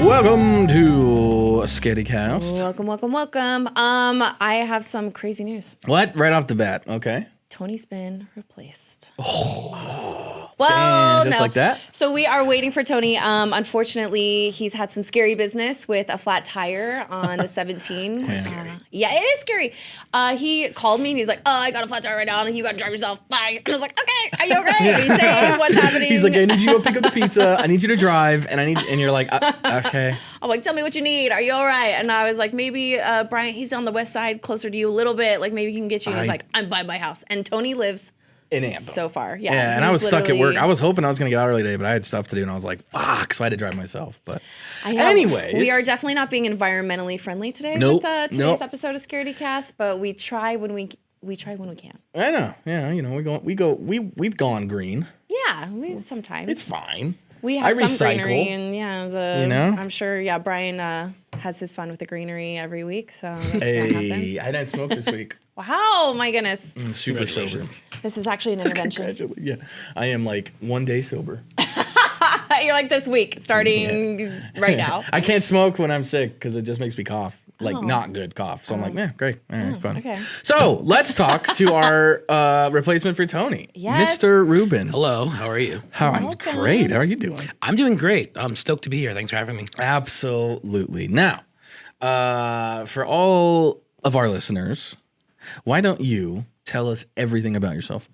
Welcome to Scaredycast. Welcome. I have some crazy news. What? Right off the bat. Okay. Tony's been replaced. Damn, just like that? So we are waiting for Tony. Unfortunately, he's had some scary business with a flat tire on the 17. Quite scary. Yeah, it is scary. He called me and he's like, "Oh, I got a flat tire right now, and you got to drive yourself." Bye. I was like, "Okay, are you okay? Are you safe? What's happening?" He's like, "I need you to go pick up the pizza. I need you to drive, and you're like, okay." I'm like, "Tell me what you need. Are you all right?" And I was like, "Maybe Brian, he's on the west side, closer to you a little bit. Like maybe he can get you." And he's like, "I'm by my house," and Tony lives in Anthem. so far. Yeah, and I was stuck at work. I was hoping I was going to get out early today, but I had stuff to do, and I was like, fuck, so I had to drive myself. But anyways. We are definitely not being environmentally friendly today with today's episode of Scaredycast, but we try when we can. I know. Yeah, you know, we've gone green. Yeah, sometimes. It's fine. We have some recycle. greenery, and you know? I'm sure, Brian has his fun with the greenery every week, so that's Hey, I didn't smoke this week. Wow, my goodness. Super sober. This is actually an intervention. Yeah, I am like 1 day sober. You're like this week, starting right now. I can't smoke when I'm sick because it just makes me cough. Like not good cough. So I'm like, man, great. All right, fun. Okay. So let's talk to our replacement for Tony, Yes. Mr. Ruben. Hello, how are you? I'm great. How are you doing? I'm doing great. I'm stoked to be here. Thanks for having me. Absolutely. Now, for all of our listeners, why don't you tell us everything about yourself?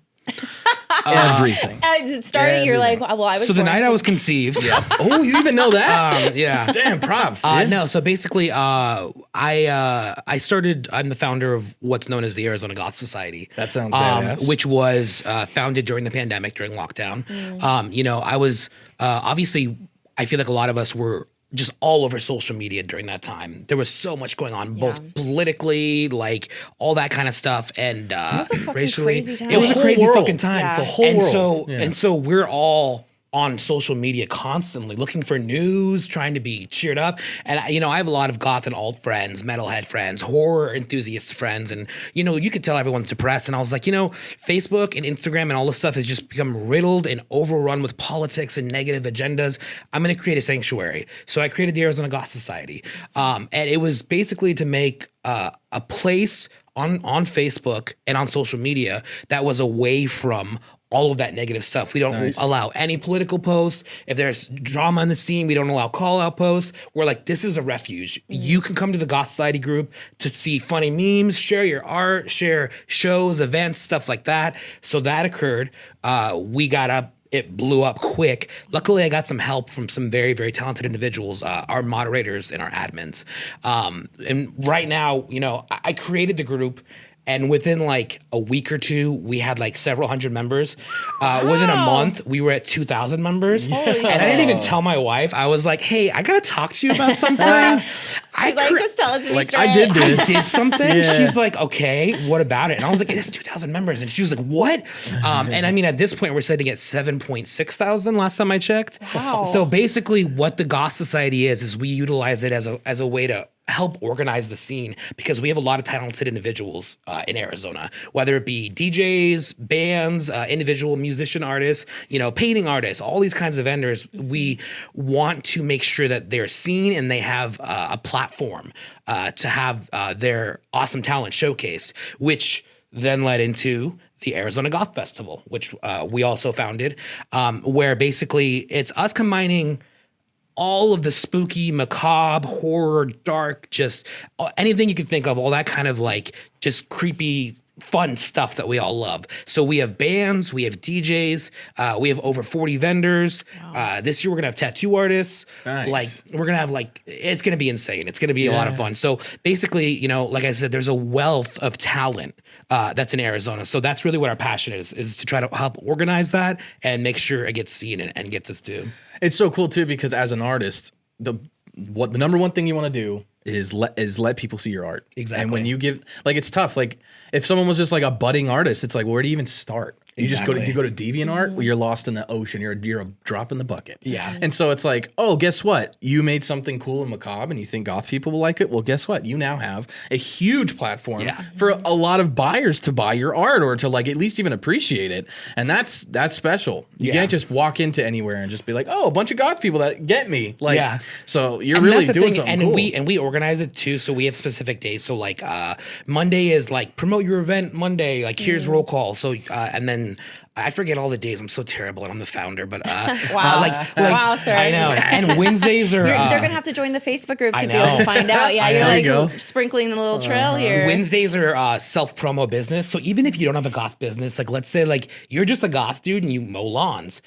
Everything. It started, you're like, well, I was So the born night I this- was conceived. Oh, you even know that? Yeah. Damn, props, dude. No, so basically, I'm the founder of what's known as the Arizona Goth Society. That sounds badass. Which was founded during the pandemic, during lockdown. I was, obviously, I feel like a lot of us were just all over social media during that time. There was so much going on, both politically, like all that kind of stuff, and It was a fucking racially. crazy time. It was The a whole crazy world. fucking time. Yeah. The whole world. And so we're all on social media constantly looking for news, trying to be cheered up. And I have a lot of goth and alt friends, metalhead friends, horror enthusiast friends, and you could tell everyone's depressed. And I was like, Facebook and Instagram and all this stuff has just become riddled and overrun with politics and negative agendas. I'm going to create a sanctuary. So I created the Arizona Goth Society, and it was basically to make a place on Facebook and on social media that was away from all of that negative stuff. We don't allow any political posts. If there's drama in the scene, we don't allow call-out posts. We're like, this is a refuge. You can come to the Goth Society group to see funny memes, share your art, share shows, events, stuff like that. So that occurred. We got up. It blew up quick. Luckily, I got some help from some very, very talented individuals, our moderators and our admins. And right now, I created the group. And within like a week or two, we had like several hundred members. Within a month, we were at 2,000 members. And I didn't even tell my wife. I was like, hey, I got to talk to you about something. She's like, just tell it to me straight. I did this. I did something. Yeah. She's like, okay, what about it? And I was like, it's 2,000 members. And she was like, what? And I mean, at this point, we're sitting at 7.6 thousand last time I checked. Wow. So basically what the Goth Society is we utilize it as a way to help organize the scene, because we have a lot of talented individuals in Arizona, whether it be DJs, bands, individual musician artists, painting artists, all these kinds of vendors. We want to make sure that they're seen and they have a platform to have their awesome talent showcased, which then led into the Arizona Goth Festival, which we also founded, where basically it's us combining all of the spooky, macabre, horror, dark, just anything you can think of, all that kind of like just creepy, fun stuff that we all love. So we have bands, we have DJs, we have over 40 vendors. Wow. This year we're gonna have tattoo artists. Nice. Like we're gonna have it's gonna be insane. It's gonna be a lot of fun. So basically, like I said, there's a wealth of talent that's in Arizona. So that's really what our passion is to try to help organize that and make sure it gets seen and gets us due. It's so cool too, because as an artist, the number one thing you want to do is let people see your art. Exactly. And when you give, it's tough. Like if someone was just like a budding artist, it's like, where do you even start? You Exactly. you go to DeviantArt, well, you're lost in the ocean. You're a drop in the bucket. Yeah. And so it's like, oh, guess what? You made something cool and macabre, and you think goth people will like it. Well, guess what? You now have a huge platform for a lot of buyers to buy your art or to like at least even appreciate it. And that's special. You can't just walk into anywhere and just be like, oh, a bunch of goth people that get me. Like, so you're really doing something cool. And we organize it too. So we have specific days. So like Monday is like promote your event Monday. Like here's roll call. So and then I forget all the days. I'm so terrible, and I'm the founder. But wow, sir. I know. And Wednesdays are they're gonna have to join the Facebook group to be able to find out. Yeah, you're like sprinkling the little trail here. Wednesdays are self promo business. So even if you don't have a goth business, like let's say like you're just a goth dude and you mow lawns,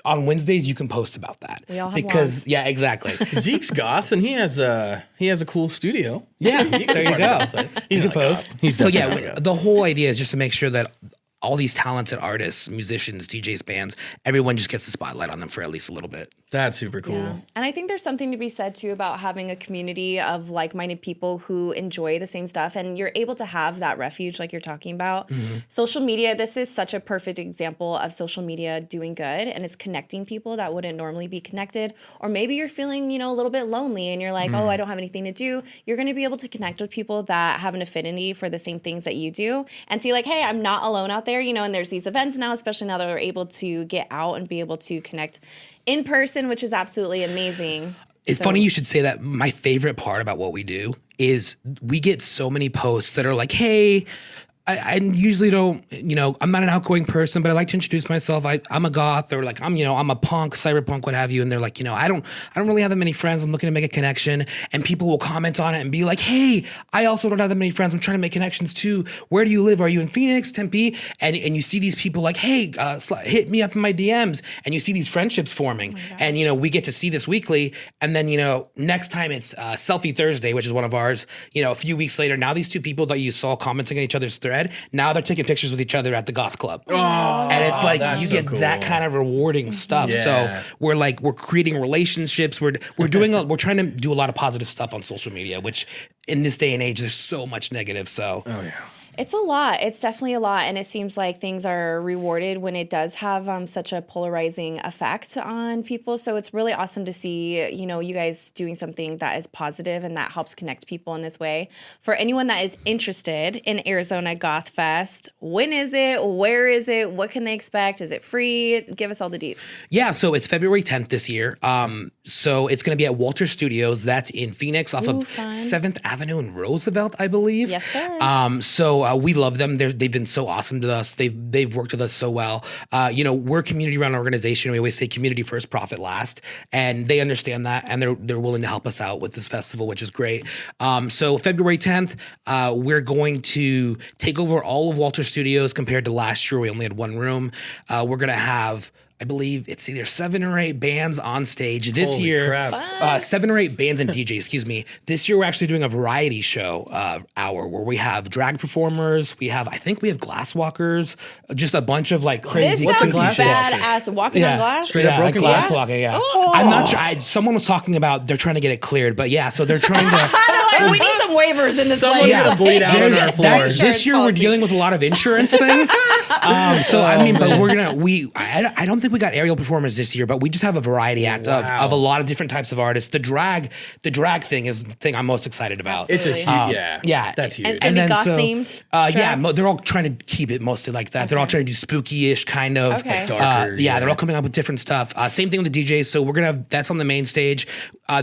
on Wednesdays you can post about that. We all have lawns. Yeah, exactly. Zeke's goth, and he has a cool studio. Yeah, there you go. You can post. So the whole idea is just to make sure that all these talented artists, musicians, DJs, bands, everyone just gets the spotlight on them for at least a little bit. That's super cool. Yeah. And I think there's something to be said too about having a community of like-minded people who enjoy the same stuff, and you're able to have that refuge like you're talking about. Social media, this is such a perfect example of social media doing good, and it's connecting people that wouldn't normally be connected. Or maybe you're feeling, a little bit lonely and you're like, oh, I don't have anything to do. You're going to be able to connect with people that have an affinity for the same things that you do and see like, hey, I'm not alone out there, and there's these events now, especially now that we're able to get out and be able to connect in person, which is absolutely amazing. It's funny you should say that. My favorite part about what we do is we get so many posts that are like, hey, I usually don't, I'm not an outgoing person, but I like to introduce myself. I'm a goth, or like I'm a punk, cyberpunk, what have you. And they're like, I don't really have that many friends. I'm looking to make a connection. And people will comment on it and be like, hey, I also don't have that many friends. I'm trying to make connections too. Where do you live? Are you in Phoenix, Tempe? And you see these people like, hey, hit me up in my DMs. And you see these friendships forming. And we get to see this weekly. And then next time it's Selfie Thursday, which is one of ours. A few weeks later, now these two people that you saw commenting on each other's thread, now they're taking pictures with each other at the goth club. And it's like you get that kind of rewarding stuff. So we're creating relationships. We're trying to do a lot of positive stuff on social media, which in this day and age there's so much negative. So it's a lot. It's definitely a lot. And it seems like things are rewarded when it does have such a polarizing effect on people. So it's really awesome to see, you guys doing something that is positive and that helps connect people in this way. For anyone that is interested in Arizona Goth Fest, when is it? Where is it? What can they expect? Is it free? Give us all the deets. Yeah, so it's February 10th this year. So it's going to be at Walter Studios. That's in Phoenix off of 7th Avenue and Roosevelt, I believe. Yes, sir. So we love them. They've been so awesome to us. They've worked with us so well. We're a community-run organization. We always say community first, profit last, and they understand that, and they're willing to help us out with this festival, which is great. So February 10th, we're going to take over all of Walter Studios compared to last year. We only had one room. We're gonna have, I believe it's either 7 or 8 bands on stage this Holy year. crap. 7 or 8 bands and DJs, excuse me. This year we're actually doing a variety show hour where we have drag performers. I think we have glass walkers, just a bunch of like crazy. This sounds glass badass. Walking on glass? Straight up broken glass glass? walking, yeah. Oh. I'm not sure. Someone was talking about they're trying to get it cleared, but yeah, so they're trying to. We need some waivers in this Someone's place. gonna bleed out on our floor. This year we're dealing with a lot of insurance things. But we're gonna I don't think we got aerial performers this year, but we just have a variety act of a lot of different types of artists. The drag thing is the thing I'm most excited about. Absolutely. It's a huge, yeah, that's huge. And it's gonna be goth themed. Yeah, they're all trying to keep it mostly like that. They're all trying to do spooky-ish kind of. Okay. Darker, they're all coming up with different stuff. Same thing with the DJs. So we're gonna that's on the main stage.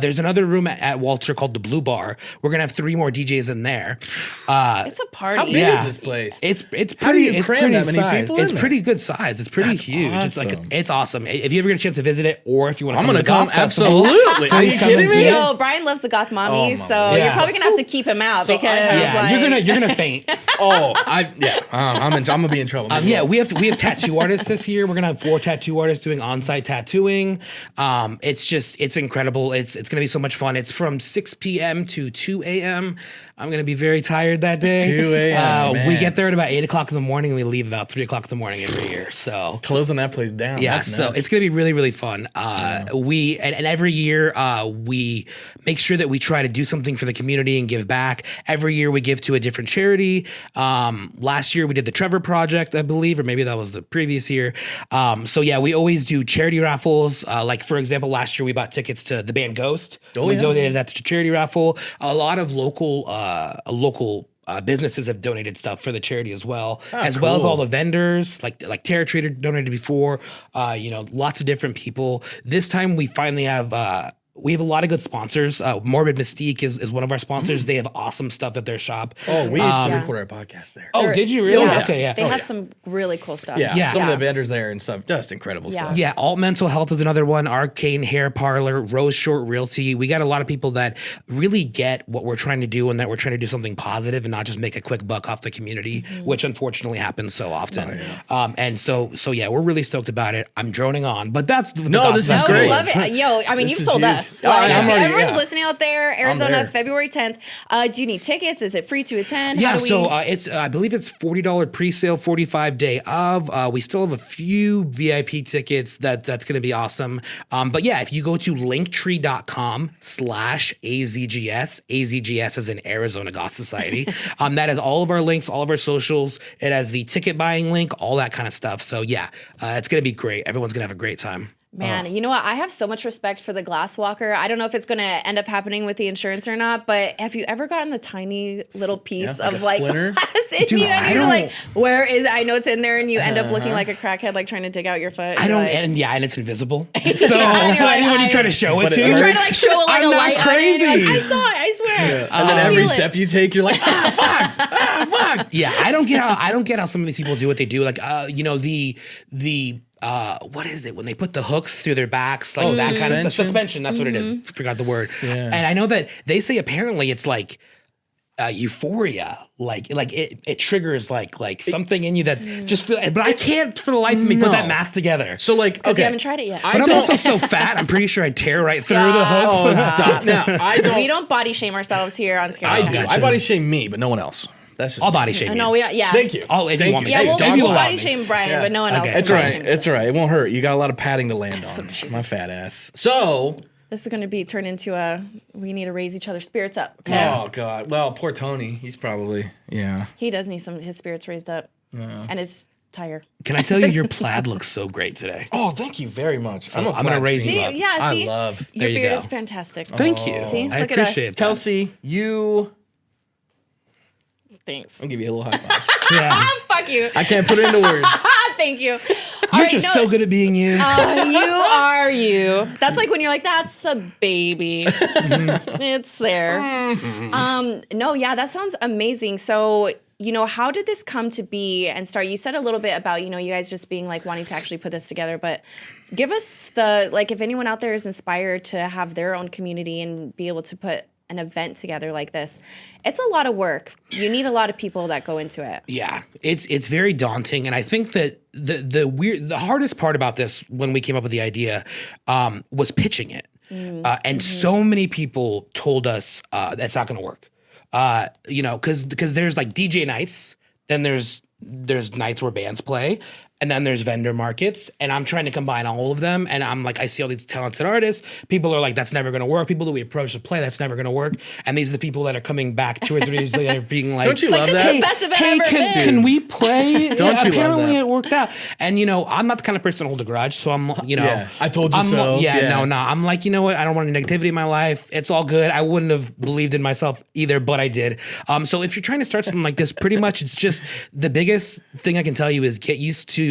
There's another room at Walter called the Blue Bar. We're gonna have 3 more DJs in there. It's a party. How big is this place? It's How do pretty. you It's cram pretty that many size. people in It's there? pretty good size. It's pretty That's huge. It's awesome. it's awesome. If you ever get a chance to visit it, or if you want to, I'm gonna to the come. Goth Festival, Absolutely. Are you please come kidding and see me? it. Yo, Brian loves the goth mommies, my so God. you're probably gonna have to keep him out So I because have- you're gonna faint. I'm gonna be in trouble. We have tattoo artists this year. We're gonna have 4 tattoo artists doing on-site tattooing. It's incredible. It's gonna be so much fun. It's from 6 p.m. to 2 a.m. I'm going to be very tired that day. 2 a.m., we man. get there at about 8 o'clock in the morning, and we leave about 3 o'clock in the morning every year. So Closing that place down. yeah, That's so nuts. it's going to be really, really fun. We and every year we make sure that we try to do something for the community and give back. Every year we give to a different charity. Last year we did the Trevor Project, I believe, or maybe that was the previous year. So yeah, we always do charity raffles. Like for example, last year we bought tickets to the band Ghost. We donated that to charity raffle. A lot of local businesses have donated stuff for the charity as well, well as all the vendors, like Terra Trader donated before. Lots of different people. This time we finally have. We have a lot of good sponsors. Morbid Mystique is one of our sponsors. They have awesome stuff at their shop. Oh, we used to record our podcast there. Oh, did you really? Yeah. Okay, yeah. They have some really cool stuff. Yeah, some of the vendors there and stuff, just incredible stuff. Yeah, Alt Mental Health is another one. Arcane Hair Parlor, Rose Short Realty. We got a lot of people that really get what we're trying to do and that we're trying to do something positive and not just make a quick buck off the community, which unfortunately happens so often. And so yeah, we're really stoked about it. I'm droning on, but that's this is Oh, great. love it. Yo, I mean, This you've is sold huge. us. Oh, Like, I'm if already- everyone's listening out there, Arizona, there. February 10th. Do you need tickets? Is it free to attend? Yeah, How do we... so it's I believe it's $40 pre-sale, 45 day of. We still have a few VIP tickets that's going to be awesome. But yeah, if you go to linktree.com/AZGS, AZGS is in Arizona Goth Society. That has all of our links, all of our socials. It has the ticket buying link, all that kind of stuff. So yeah, it's going to be great. Everyone's going to have a great time. Man, you know what? I have so much respect for the glass walker. I don't know if it's going to end up happening with the insurance or not, but have you ever gotten the tiny little piece like of a like splinter? glass in Dude, you and I you're don't- like, where is it? I know it's in there and you end up looking like a crackhead, like trying to dig out your foot. I You're don't, like, and it's invisible. So, like, anyone you try to show it But to, it you're trying to like show like I'm a not light on it. And you're like, crazy. I saw it, I swear. And then I every feel step it. you take, you're like, fuck. Yeah, I don't get how some of these people do what they do. Like, the what is it when they put the hooks through their backs, like that kind of stuff? Suspension. That's what it is. Forgot the word. Yeah. And I know that they say apparently it's like euphoria, like it triggers like something in you that just feel. But I can't for the life of me put that math together. So like, Because okay. you haven't tried it yet. But I'm also so fat. I'm pretty sure I'd tear right through the Stop. hooks. Oh, stop. Now, I don't. We don't body shame ourselves here on Scaredycast. I do. Gotcha. I body shame me, but no one else. That's just I'll me. body shame you. No, we don't. Yeah. Thank you. If you Thank want me you. to. Yeah, Hey, we'll don't you allow body me. shame Brian, Yeah. but no one else. Okay. can It's body all shame right. It's all right. It won't hurt. You got a lot of padding to land on. Jesus. My fat ass. So. This is going to be turned into we need to raise each other's spirits up. Okay? Oh God. Well, poor Tony. He's probably He does need his spirits raised up. And his tire. Can I tell you, your plaid looks so great today. Oh, thank you very much. I'm gonna raise you See, up. yeah, I see? love. Your There you beard go. is fantastic. Thank you. See? I Look at us. appreciate that. Kelsey, you. Thanks. I'll give you a little high five. Yeah. Fuck you. I can't put it into words. Thank you. You're just so good at being you. You are you. That's like when you're like, that's a baby. It's there. No, yeah, that sounds amazing. So, how did this come to be and start? You said a little bit about, you guys just being like wanting to actually put this together, but give us if anyone out there is inspired to have their own community and be able to put an event together like this, it's a lot of work. You need a lot of people that go into it. Yeah, it's very daunting, and I think that the hardest part about this when we came up with the idea was pitching it, and so many people told us that's not going to work. Because there's like DJ nights, then there's nights where bands play. And then there's vendor markets, and I'm trying to combine all of them. And I'm like, I see all these talented artists. People are like, that's never going to work. People that we approach to play, that's never going to work. And these are the people that are coming back 2 or 3 days later being like, Don't you love This that? is the best event hey, ever been. can we play? Don't you love apparently that? it worked out. And I'm not the kind of person to hold a grudge, so I'm Yeah, I told you I'm, so. Yeah, Yeah. no. I'm like, you know what? I don't want any negativity in my life. It's all good. I wouldn't have believed in myself either, but I did. So if you're trying to start something like this, pretty much it's just the biggest thing I can tell you is get used to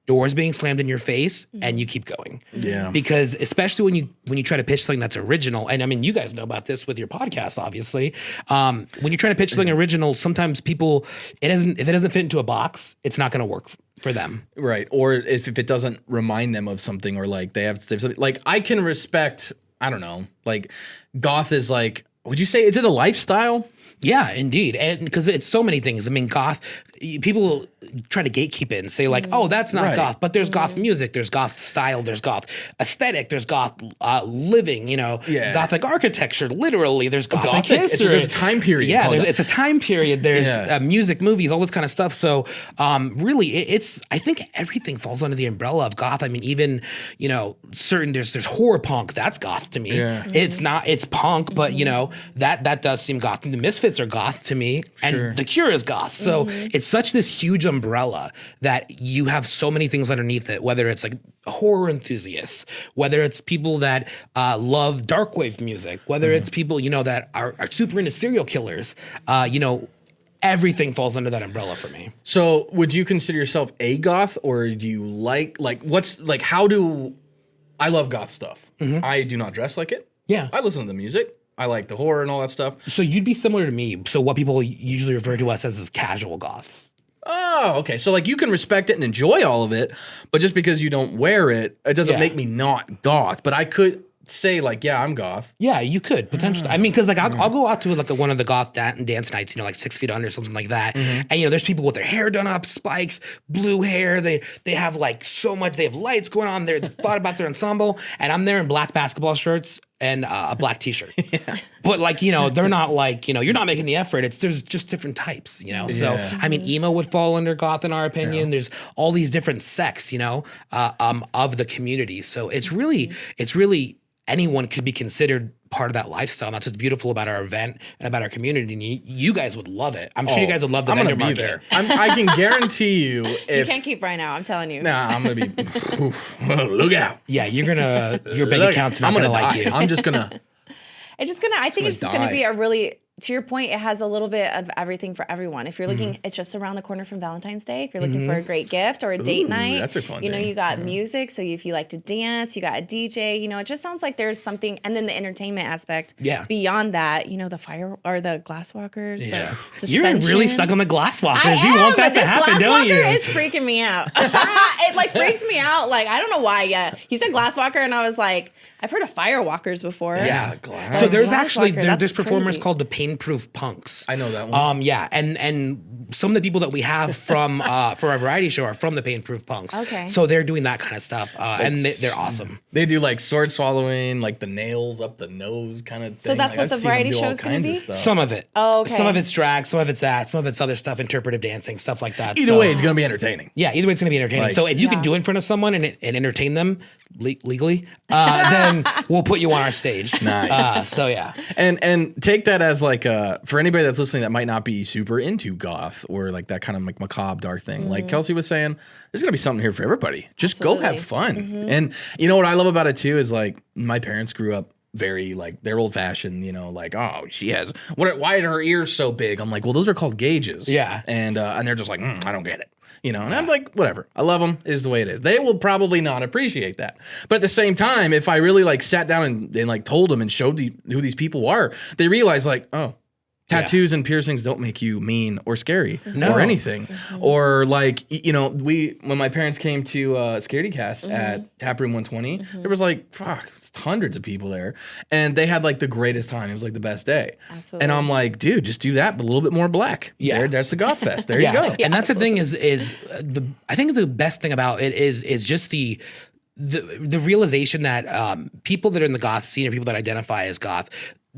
doors being slammed in your face and you keep going. Yeah. Because especially when you try to pitch something that's original, and I mean, you guys know about this with your podcast, obviously. When you're trying to pitch something original, sometimes people, if it doesn't fit into a box, it's not going to work for them. Right. Or if it doesn't remind them of something, or like they have something, like I can respect, I don't know, like goth is like, would you say, is it a lifestyle? Yeah, indeed. And because it's so many things. I mean, goth, people try to gatekeep it and say like, oh, that's not goth, but there's goth music, there's goth style, there's goth aesthetic, there's goth living, gothic architecture, literally, there's gothic history. There's a time period. Yeah, it's a time period. There's music, movies, all this kind of stuff. So really, I think everything falls under the umbrella of goth. I mean, even, there's horror punk, that's goth to me. Yeah. It's punk, but that does seem goth. The Misfits are goth to me, and The Cure is goth. So it's such this huge umbrella that you have so many things underneath it, whether it's like horror enthusiasts, whether it's people that love darkwave music, whether it's people, that are super into serial killers, everything falls under that umbrella for me. So would you consider yourself a goth, or do you I love goth stuff. I do not dress like it. Yeah. I listen to the music. I like the horror and all that stuff. So you'd be similar to me. So what people usually refer to us as is casual goths. Oh, okay. So you can respect it and enjoy all of it, but just because you don't wear it, it doesn't make me not goth. But I could say I'm goth. Yeah, you could potentially. I mean, because I'll go out to one of the goth dance nights, like 6 Feet Under, something like that. And there's people with their hair done up, spikes, blue hair. They have so much. They have lights going on. They're thought about their ensemble, and I'm there in black basketball shirts and a black T-shirt. But they're not you're not making the effort. There's just different types, So I mean, emo would fall under goth in our opinion. There's all these different sects, of the community. So it's really anyone could be considered part of that lifestyle. And that's what's beautiful about our event and about our community. And you guys would love it. I'm sure you guys would love the vendor market. There. I can guarantee you. You can't keep right now. I'm telling you. Nah, I'm gonna be. Look out. Yeah, your bank account's not gonna like you. I'm just gonna. I think it's just gonna be a really. To your point, it has a little bit of everything for everyone. If you're looking, it's just around the corner from Valentine's Day. If you're looking for a great gift or a date night, that's a fun day. You got music. So if you like to dance, you got a DJ. It just sounds like there's something. And then the entertainment aspect. Yeah. Beyond that, the fire or the glass walkers. Yeah. You're really stuck on the glass walkers. You want that to happen, don't you? This glass walker is freaking me out. It freaks me out. I don't know why. Yeah. You said glass walker, and I was like, I've heard of fire walkers before. Yeah, glass. So there's actually there's performers called the Pain-Proof Punks. I know that one. Yeah, and some of the people that we have from for our variety show are from the Pain-Proof Punks. Okay. So they're doing that kind of stuff, and they're awesome. They do sword swallowing, the nails up the nose kind of thing. So that's what the variety show is going to be? Some of it. Oh, okay. Some of it's drag, some of it's that, some of it's other stuff, interpretive dancing, stuff like that. Either way, it's going to be entertaining. Yeah, either way, it's going to be entertaining. So if you can do it in front of someone and entertain them legally, then we'll put you on our stage. Nice. So yeah. And take that as for anybody that's listening that might not be super into goth or that kind of macabre dark thing. Like Kelsey was saying, there's gonna be something here for everybody. Just go have fun. And you know what I love about it too is my parents grew up very they're old fashioned, oh, she has why are her ears so big? I'm like, well, those are called gauges. Yeah. And they're just I don't get it. And I'm like, whatever. I love them. Is the way it is. They will probably not appreciate that. But at the same time, if I really sat down and told them and showed who these people are, they realize oh, tattoos and piercings don't make you mean or scary or anything. Or when my parents came to Scaredycast at Taproom 120, there was hundreds of people there, and they had the greatest time. It was the best day. Absolutely. And I'm like, dude, just do that, but a little bit more black. Yeah, there's the Goth Fest. There you go. And that's the thing is I think the best thing about it is just the realization that people that are in the goth scene or people that identify as goth,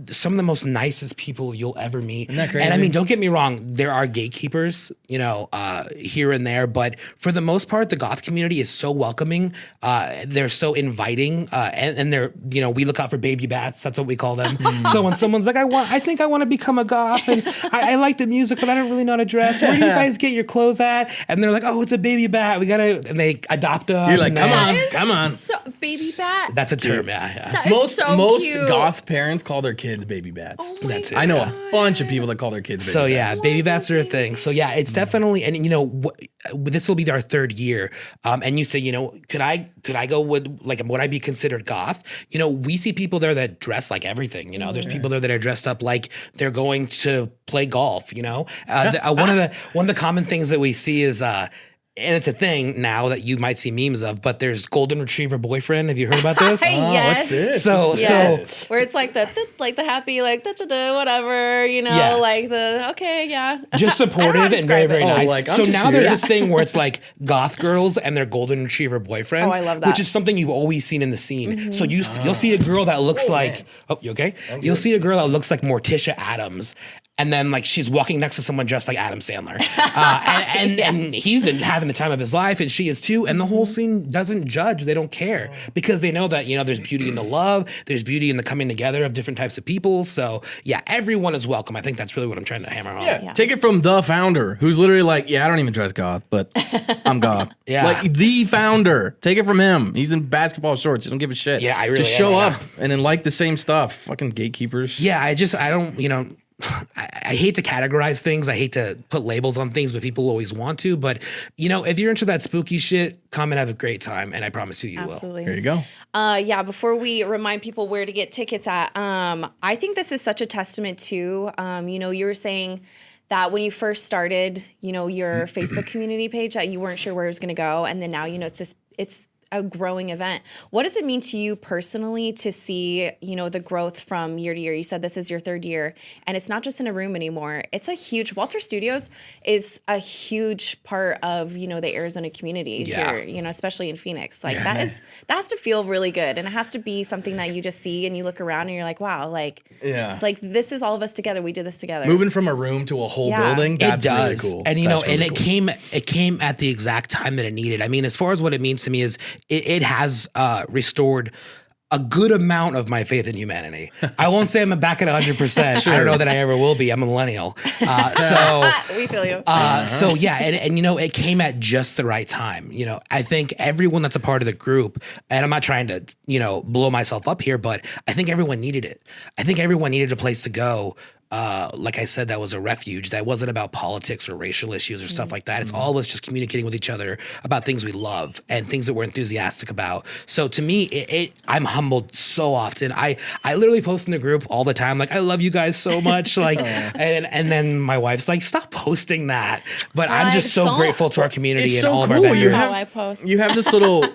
some of the most nicest people you'll ever meet. Isn't that crazy? And I mean, don't get me wrong, there are gatekeepers, here and there, but for the most part, the goth community is so welcoming. They're so inviting, and they're, we look out for baby bats. That's what we call them. So when someone's like, I think I want to become a goth, and I like the music, but I don't really know how to dress. Where do you guys get your clothes at? And they're like, oh, it's a baby bat. And they adopt them. You're like, come on. So, baby bat. That's a term. Yeah. That is so most cute. Goth parents call their kids baby bats. Oh That's it. I know a bunch of people that call their kids baby bats. So yeah, baby bats are a thing. So yeah, it's definitely, and this will be our third year. And you say, could I go with would I be considered goth? We see people there that dress like everything. There's people there that are dressed up like they're going to play golf. One of the common things that we see is and it's a thing now that you might see memes of, but there's golden retriever boyfriend. Have you heard about this? Yes. What's this? So Where it's like the happy, like, whatever, you know, Yeah. like okay, yeah. just I don't know how supportive to and very, describe very it. nice. like, I'm So just now here. there's this thing where it's like goth girls and their golden retriever boyfriends. Oh, I love that. Which is something you've always seen in the scene. So you'll see a girl that looks like, you okay? You'll see a girl that looks like Morticia Addams. And then like she's walking next to someone dressed like Adam Sandler, and he's having the time of his life, and she is too. And the whole scene doesn't judge; they don't care because they know that there's beauty in the love, there's beauty in the coming together of different types of people. So yeah, everyone is welcome. I think that's really what I'm trying to hammer home. Yeah. Take it from the founder, who's literally like, I don't even dress goth, but I'm goth. Yeah. Like the founder. Take it from him. He's in basketball shorts. He don't give a shit. Yeah, I really just am show right up and then like the same stuff. Fucking gatekeepers. Yeah, I don't. I hate to categorize things. I hate to put labels on things, but people always want to. But, if you're into that spooky shit, come and have a great time. And I promise you will. Absolutely. There you go. Before we remind people where to get tickets at, I think this is such a testament to, you were saying that when you first started, your Facebook community page, that you weren't sure where it was going to go. And then now, it's a growing event. What does it mean to you personally to see, the growth from year to year? You said this is your third year, and it's not just in a room anymore. It's a huge, Walter Studios is a huge part of, the Arizona community here, especially in Phoenix. Like that has to feel really good. And it has to be something that you just see and you look around and you're like, wow, like this is all of us together. We did this together. Moving from a room to a whole building, that's it does. really cool. And That's really cool. it came at the exact time that it needed. I mean, as far as what it means to me is it has restored a good amount of my faith in humanity. I won't say I'm back at 100%. I don't know that I ever will be. I'm a millennial. So we feel you. So yeah, and it came at just the right time. I think everyone that's a part of the group, and I'm not trying to, blow myself up here, but I think everyone needed it. I think everyone needed a place to go. Like I said, that was a refuge. That wasn't about politics or racial issues or stuff like that. It's all of us just communicating with each other about things we love and things that we're enthusiastic about. So to me, I'm humbled so often. I literally post in the group all the time, like, I love you guys so much. Like, and then my wife's like, stop posting that. But I'm just so grateful to our community It's and so all of cool. our You vendors. How I post. You have this little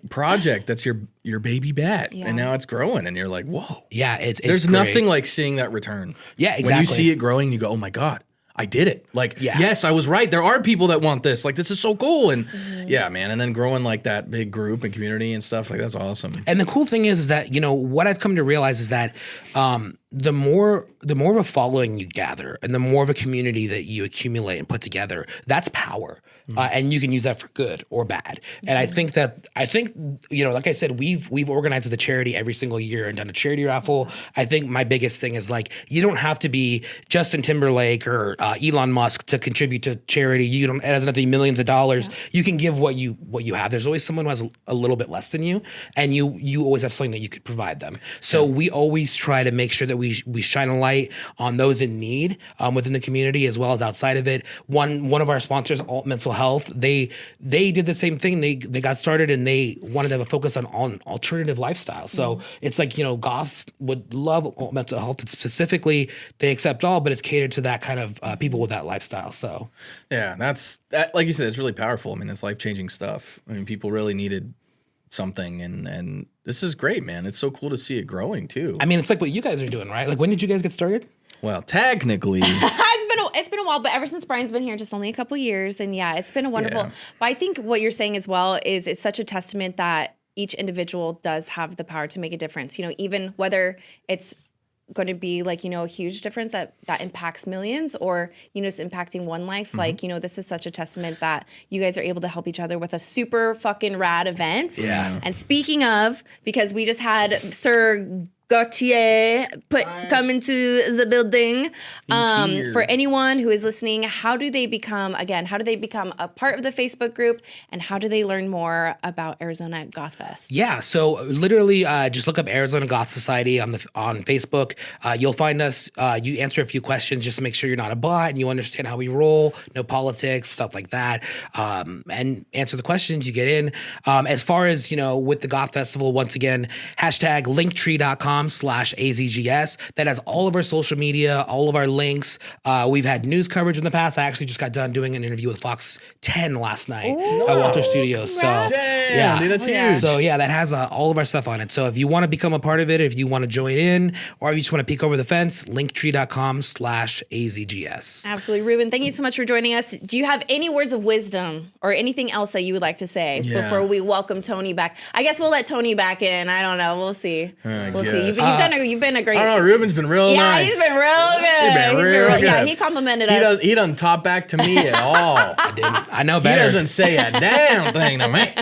project that's your baby bat, Yeah. and now it's growing, and you're like, whoa. Yeah, it's There's great. nothing like seeing that return. Yeah, When you exactly. see it growing, you go, oh my God, I did it. Like, Yeah. yes, I was right. There are people that want this. Like, this is so cool. And yeah, man. And then growing like that big group and community and stuff, like that's awesome. And the cool thing is that, what I've come to realize is that the more of a following you gather and the more of a community that you accumulate and put together, that's power. And you can use that for good or bad. And I think, like I said, we've organized with a charity every single year and done a charity raffle. I think my biggest thing is you don't have to be Justin Timberlake or Elon Musk to contribute to charity. It doesn't have to be millions of dollars. Yeah. You can give what you have. There's always someone who has a little bit less than you, and you always have something that you could provide them. So we always try to make sure that we shine a light on those in need within the community as well as outside of it. One of our sponsors, Alt Mental Health, they did the same thing. They got started and they wanted to have a focus on alternative lifestyles. So it's like, goths would love Alt Mental Health. And specifically, they accept all, but it's catered to that kind of people with that lifestyle. So yeah, that's like you said, it's really powerful. I mean, it's life-changing stuff. I mean, people really needed something, and this is great, man. It's so cool to see it growing too. I mean, it's like what you guys are doing, right? Like, when did you guys get started? Well, technically, it's been a while, but ever since Brian's been here, just only a couple years, and yeah, it's been a wonderful. Yeah. But I think what you're saying as well is it's such a testament that each individual does have the power to make a difference. Even whether it's going to be a huge difference that impacts millions or, just impacting one life. This is such a testament that you guys are able to help each other with a super fucking rad event. Yeah. And speaking of, because we just had Sir Gautier come into the building. For anyone who is listening, how do they become a part of the Facebook group, and how do they learn more about Arizona Goth Fest? Yeah, so literally just look up Arizona Goth Society on Facebook. You'll find us. You answer a few questions just to make sure you're not a bot and you understand how we roll, no politics, stuff like that, and answer the questions, you get in. As far as, with the Goth Festival, once again, #linktree.com. kevin.com/azgs. That has all of our social media, all of our links. We've had news coverage in the past. I actually just got done doing an interview with Fox 10 last night at Walter Studios. So Damn, dude, that's huge. So yeah, that has all of our stuff on it. So if you want to become a part of it, if you want to join in, or if you just want to peek over the fence, linktree.com/azgs. Absolutely. Ruben, thank you so much for joining us. Do you have any words of wisdom or anything else that you would like to say before we welcome Tony back? I guess we'll let Tony back in. I don't know. We'll see. We'll see. You've been a great. I don't know. Ruben's been real nice. He's been real good. He's been real good. Yeah, he complimented us. He doesn't talk back to me at all. I didn't. I know better. He doesn't say a damn thing to me.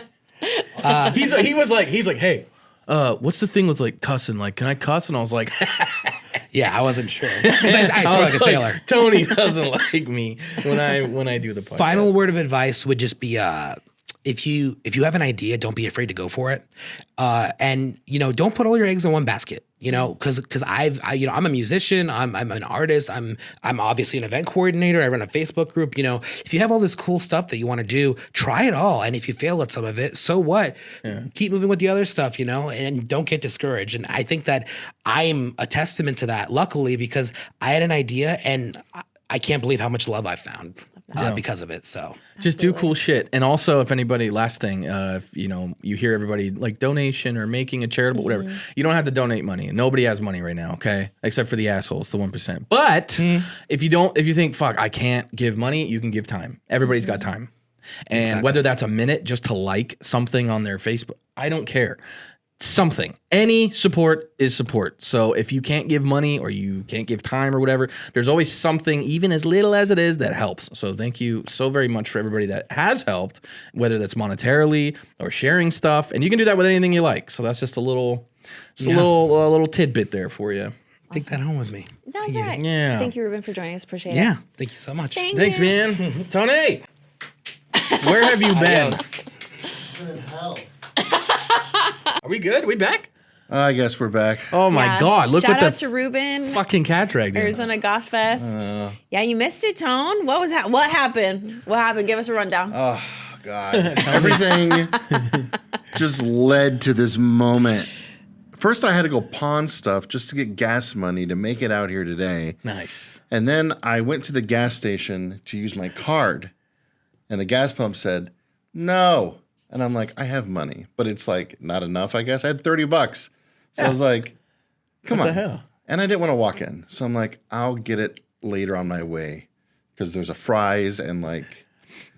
He's like, hey, what's the thing with like cussing? Like, can I cuss? And I was like, yeah, I wasn't sure. I sound like a sailor. Tony doesn't like me when I do the podcast. Final word of advice would just be if you have an idea, don't be afraid to go for it. And don't put all your eggs in one basket. Because I'm a musician, I'm an artist, I'm obviously an event coordinator, I run a Facebook group. If you have all this cool stuff that you want to do, try it all. And if you fail at some of it, so what? Yeah. Keep moving with the other stuff, and don't get discouraged. And I think that I'm a testament to that, luckily, because I had an idea and I can't believe how much love I found because of it. So just do cool shit. And also, if anybody, last thing, if you hear everybody like donation or making a charitable, whatever, you don't have to donate money. Nobody has money right now, okay? Except for the assholes, the 1%. But if you think, fuck, I can't give money, you can give time. Everybody's got time. And whether that's a minute just to like something on their Facebook, I don't care. Something. Any support is support. So if you can't give money or you can't give time or whatever, there's always something, even as little as it is, that helps. So thank you so very much for everybody that has helped, whether that's monetarily or sharing stuff. And you can do that with anything you like. So that's just a little tidbit there for you. Take that home with me. That's right. Yeah. Thank you, Ruben, for joining us. Appreciate it. Yeah. Thank you so much. Thanks, man. Tony, where have you been? In hell. Are we good? We back? I guess we're back. Oh my God! Look Shout what out the to Ruben. fucking cat dragged in. Arizona Goth Fest. Yeah, you missed it, Tone. What was that? What happened? What happened? Give us a rundown. Oh God! Everything just led to this moment. First, I had to go pawn stuff just to get gas money to make it out here today. Nice. And then I went to the gas station to use my card, and the gas pump said no. And I'm like, I have money, but it's like not enough, I guess. I had $30. So I was like, come on. What the hell? And I didn't want to walk in. So I'm like, I'll get it later on my way. Because there's a Fry's and like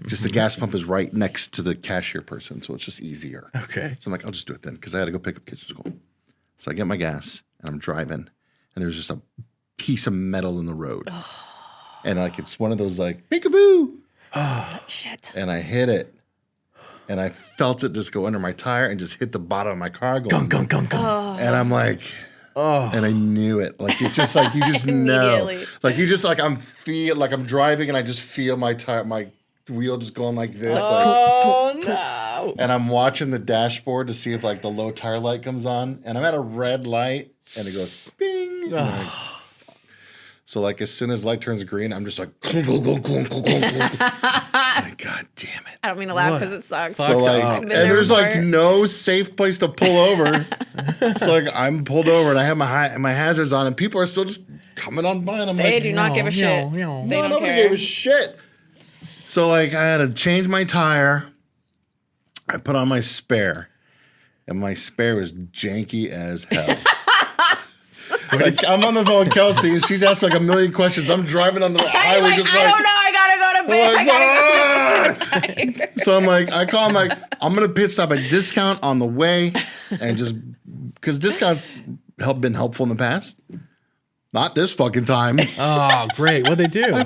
just the gas pump is right next to the cashier person. So it's just easier. Okay. So I'm like, I'll just do it then. Because I had to go pick up kids from school. So I get my gas and I'm driving. And there's just a piece of metal in the road. And like it's one of those like, peekaboo. Shit. And I hit it. And I felt it just go under my tire and just hit the bottom of my car. Gung, gung, gung, gung. And I'm like, and I knew it. Like, it's just like, you just know. Like, you just like, I'm driving and I just feel my tire, my wheel just going like this. No. And I'm watching the dashboard to see if like the low tire light comes on. And I'm at a red light and it goes, bing. So like as soon as light turns green, I'm just like, clunk, clunk, clunk, clunk, clunk, clunk. It's like, God damn it. I don't mean to laugh because it sucks. So like, and there's like no safe place to pull over. So like I'm pulled over and I have my hazards on and people are still just coming on by and I'm they like, do not give a shit. No, nobody gave a shit. So like I had to change my tire. I put on my spare and my spare was janky as hell. Like, I'm on the phone with Kelsey, and she's asking like a million questions. I'm driving on the highway like, just I don't know. I gotta go to bed. I gotta go to bed. So I'm like, I call him like, I'm gonna pit stop a discount on the way, and just because discounts have been helpful in the past. Not this fucking time. Oh, great! What'd they do?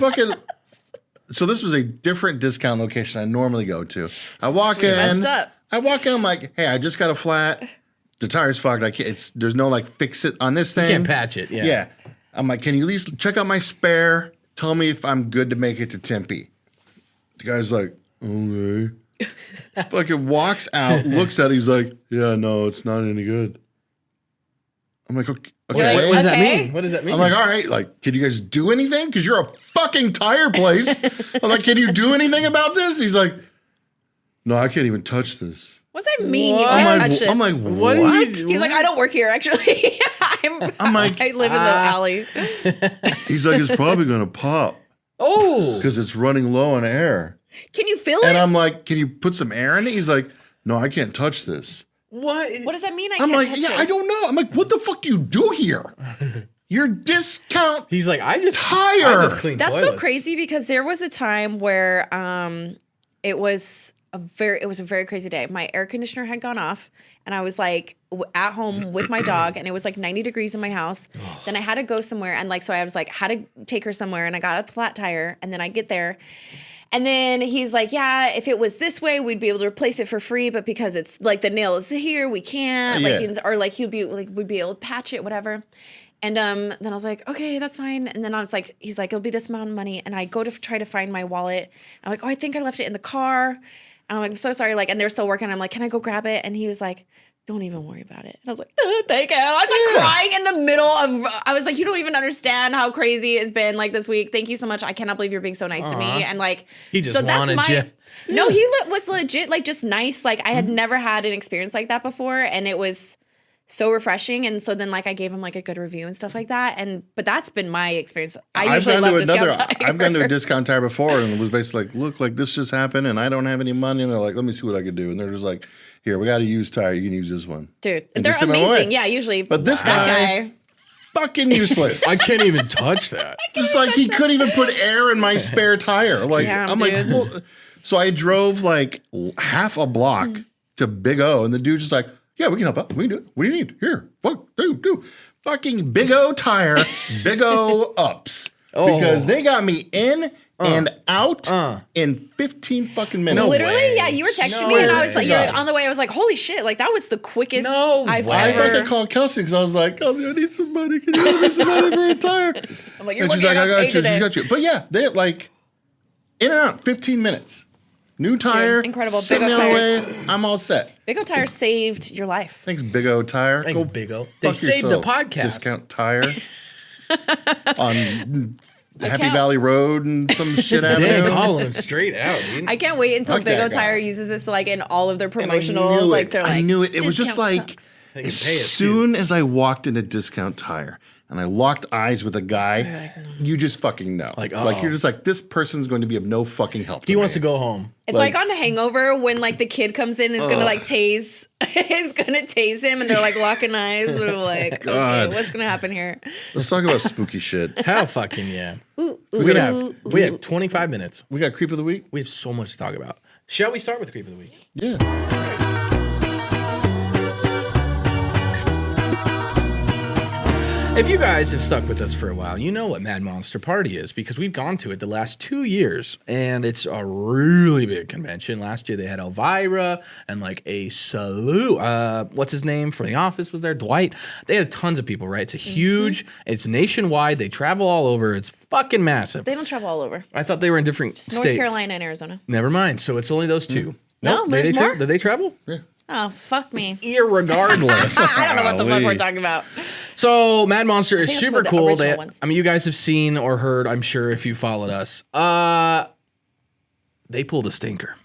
So this was a different discount location I normally go to. I walk in. I'm like, hey, I just got a flat. The tire's fucked. I can't. There's no like fix it on this thing. You can't patch it. Yeah. Yeah. I'm like, can you at least check out my spare? Tell me if I'm good to make it to Tempe. The guy's like, okay. Fucking walks out, looks at it. He's like, yeah, no, it's not any good. I'm like, okay. What does that mean? What does that mean? I'm like, all right, like, can you guys do anything? Because you're a fucking tire place. I'm like, can you do anything about this? He's like, no, I can't even touch this. What's that mean? You What? can't I'm touch this. like, What what? are you He's like, I don't work here, actually. I'm like, I live in the alley. he's like, it's probably gonna pop Oh, because it's running low on air. Can you feel And it? I'm like, can you put some air in it? He's like, no, I can't touch this. what? What does that mean? I I'm can't like, touch yeah, this? I don't know. I'm like, what the fuck do you do here? Your discount. He's like, I just Tire. I just clean That's so toilets. crazy because there was a time where it was a very crazy day. My air conditioner had gone off and I was like at home with my dog and it was like 90 degrees in my house. Then I had to go somewhere and like so I was like had to take her somewhere and I got a flat tire and then I get there. And then he's like, yeah, if it was this way, we'd be able to replace it for free. But because it's like the nail is here, we can't. Yeah. Like, or like he'd be like, we'd be able to patch it, whatever. And then I was like, okay, that's fine. And then I was like, he's like, it'll be this amount of money. And I go to try to find my wallet. I'm like, oh, I think I left it in the car. And I'm like, I'm so sorry. Like, and they're still working. I'm like, can I go grab it? And he was like, don't even worry about it. And I was like, thank you. I was like crying in the middle of, I was like, you don't even understand how crazy it's been like this week. Thank you so much. I cannot believe you're being so nice to me. And like, He just wanted you. No, he was legit, like just nice. Like I had never had an experience like that before. And it was so refreshing. And so then like I gave him like a good review and stuff like that. But that's been my experience. I usually love Discount Tire. I've gone to a discount tire before and it was basically like, look, like this just happened and I don't have any money. And they're like, let me see what I could do. And they're just like, here, we got a used tire. You can use this one. Dude, And they're just send them amazing. away. Yeah, usually. But this that guy, fucking useless. I can't even touch that. Just like he couldn't even put air in my spare tire. Like Damn, I'm like, dude. well, so I drove like half a block to Big O, and the dude's just like, yeah, we can help out. We can do it. What do you need? Here, fuck, do. Fucking Big O tire, Big O ups. Because they got me in and out in 15 fucking minutes. No Literally, way. yeah. You were texting No me, and I way. was like, God. on the way, I was like, "Holy shit!" Like that was the quickest No I've way. I ever. fucking called Kelsey because I was like, Kelsey, I need some money. Can you give me some money for a tire? I'm like, "You're And she's lucky like, I I got got paid you. today." She's got you. But yeah, they like in and out, 15 minutes. New tire. incredible. Big Sitting O there tires. away, I'm all set. Big O Tire saved your life. Thanks, Big O Tire. Thanks, Go Big O. They fuck saved the yourself, podcast. Discount Tire on Happy can't- Valley Road and some shit Dang, avenue. calling him straight out, dude. I can't wait until Fuck Big that O guy. Tire uses this like in all of their And I promotional. knew Like it. they're like, I knew it. It was just "Discount like sucks." They can as pay us, soon as I walked into Discount Tire and I locked eyes with a guy, you just fucking know. Like, you're just like, this person's going to be of no fucking help. He wants to me. go home. It's like on Hangover when like the kid comes in and is gonna like tase, is gonna tase him, and they're like locking eyes. They're like, God. okay, what's gonna happen here? Let's talk about spooky shit. Hell fucking yeah. Ooh, We have 25 minutes. We got Creep of the Week? We have so much to talk about. Shall we start with Creep of the Week? Yeah. If you guys have stuck with us for a while, you know what Mad Monster Party is because we've gone to it the last 2 years, and it's a really big convention. Last year they had Elvira and like a slew. What's his name from The Office was there? Dwight. They had tons of people, right? It's a huge. It's nationwide. They travel all over. It's fucking massive. They don't travel all over. I thought they were in different states. North Carolina and Arizona. Never mind. So it's only those two. No, there's did more? Did they travel? Yeah. Oh, fuck me. Irregardless. I don't know what the fuck Golly. we're talking about. So Mad Monster is think that's super one of the cool. original ones. I mean, you guys have seen or heard, I'm sure, if you followed us. They pulled a stinker.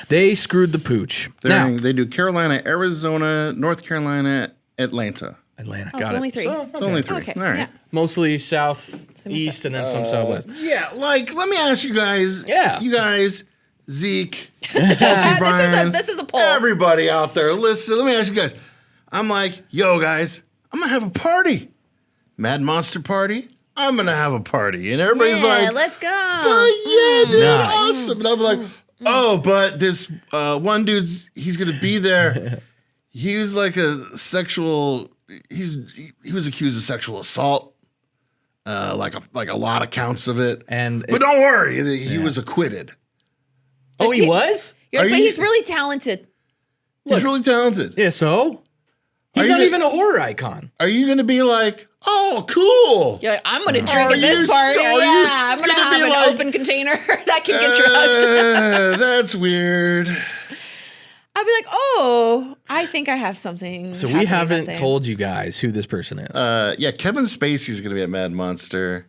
They screwed the pooch. Now, They do Carolina, Arizona, North Carolina, Atlanta. Atlanta, Oh, got so it. only three. So, It's only three. Okay, All right. yeah. mostly south, east, and then some southwest. Yeah, like, let me ask you guys. Yeah. You guys, Zeke, This Kelsey, Brian. is a poll. Everybody out there, listen, let me ask you guys. I'm like, yo, guys, I'm going to have a party. Mad Monster Party. I'm going to have a party. And everybody's Yeah, like, let's go. oh, yeah, dude, Nice. awesome. And I'm like, oh, but this one dude's, he's going to be there. He was like a sexual, he was accused of sexual assault. Like a lot of counts of it. But don't worry, he was acquitted. Oh, he was? You're like, Are but you- he's really talented. He's really talented. Yeah, so? He's Are not you- even a horror icon. Are you going to be like, oh, cool? You're like, I'm gonna drink Are at this you- party. are you Yeah, I'm gonna gonna have be an like, open container that can get drugged. That's weird. I'd be like, oh, I think I have something. So we happening haven't that day. told you guys who this person is. Yeah, Kevin Spacey is going to be at Mad Monster.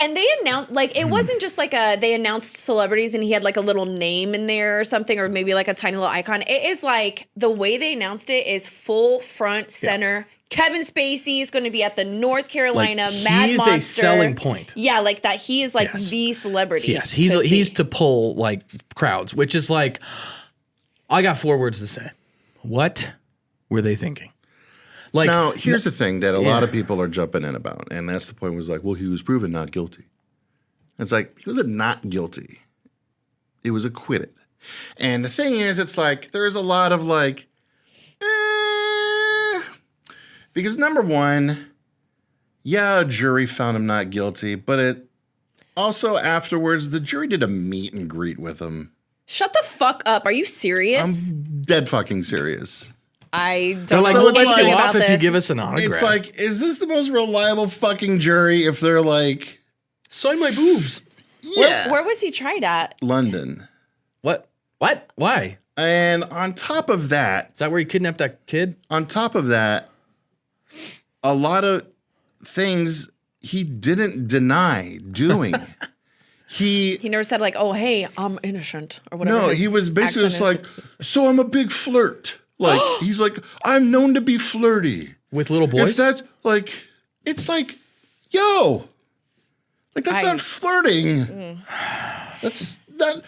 And they announced, like, it wasn't just like they announced celebrities and he had like a little name in there or something, or maybe like a tiny little icon. It is like the way they announced it is full front center. Kevin Spacey is going to be at the North Carolina Mad Monster. He's a selling point. Yeah, like that. He is like the celebrity. Yes, he's to pull like crowds, which is like, I got 4 words to say. What were they thinking? Like, now, here's the thing that a lot of people are jumping in about, and that's the point was like, well, he was proven not guilty. It's like, he was not guilty. He was acquitted. And the thing is, it's like, there's a lot of like, because number one, a jury found him not guilty, but it also afterwards, the jury did a meet and greet with him. Shut the fuck up. Are you serious? I'm dead fucking serious. I don't like, know we'll let anything you about off this. if you give us an autograph. It's like, is this the most reliable fucking jury if they're like, sign my boobs. Where was he tried at? London. What? Why? And on top of that, Is that where he kidnapped that kid? on top of that, a lot of things he didn't deny doing. He never said like, oh, hey, I'm innocent or whatever. No, his he was basically just accent like, is. so I'm a big flirt. Like, he's like, I'm known to be flirty. With little boys? If that's like, it's like, yo, like that's not flirting. That's not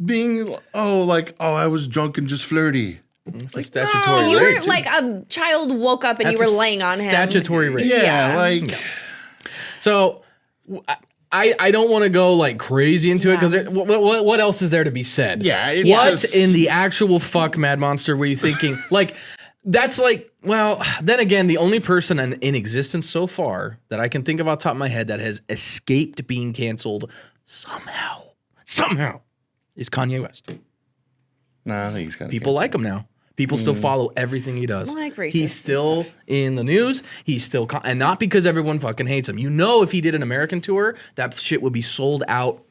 being, I was drunk and just flirty. It's like, a statutory You rape. were like a child woke up and That's you were a laying on him. Statutory rape. Yeah, like, So I don't want to go like crazy into it because what else is there to be said? yeah, it's What just, in the actual fuck, Mad Monster, were you thinking? Like, that's like, well, then again, the only person in existence so far that I can think of off the top of my head that has escaped being canceled somehow is Kanye West. nah, I think he's got People like him now. People still follow everything he does. Like racist He's and still stuff. in the news. He's still, and not because everyone fucking hates him. You know, if he did an American tour, that shit would be sold out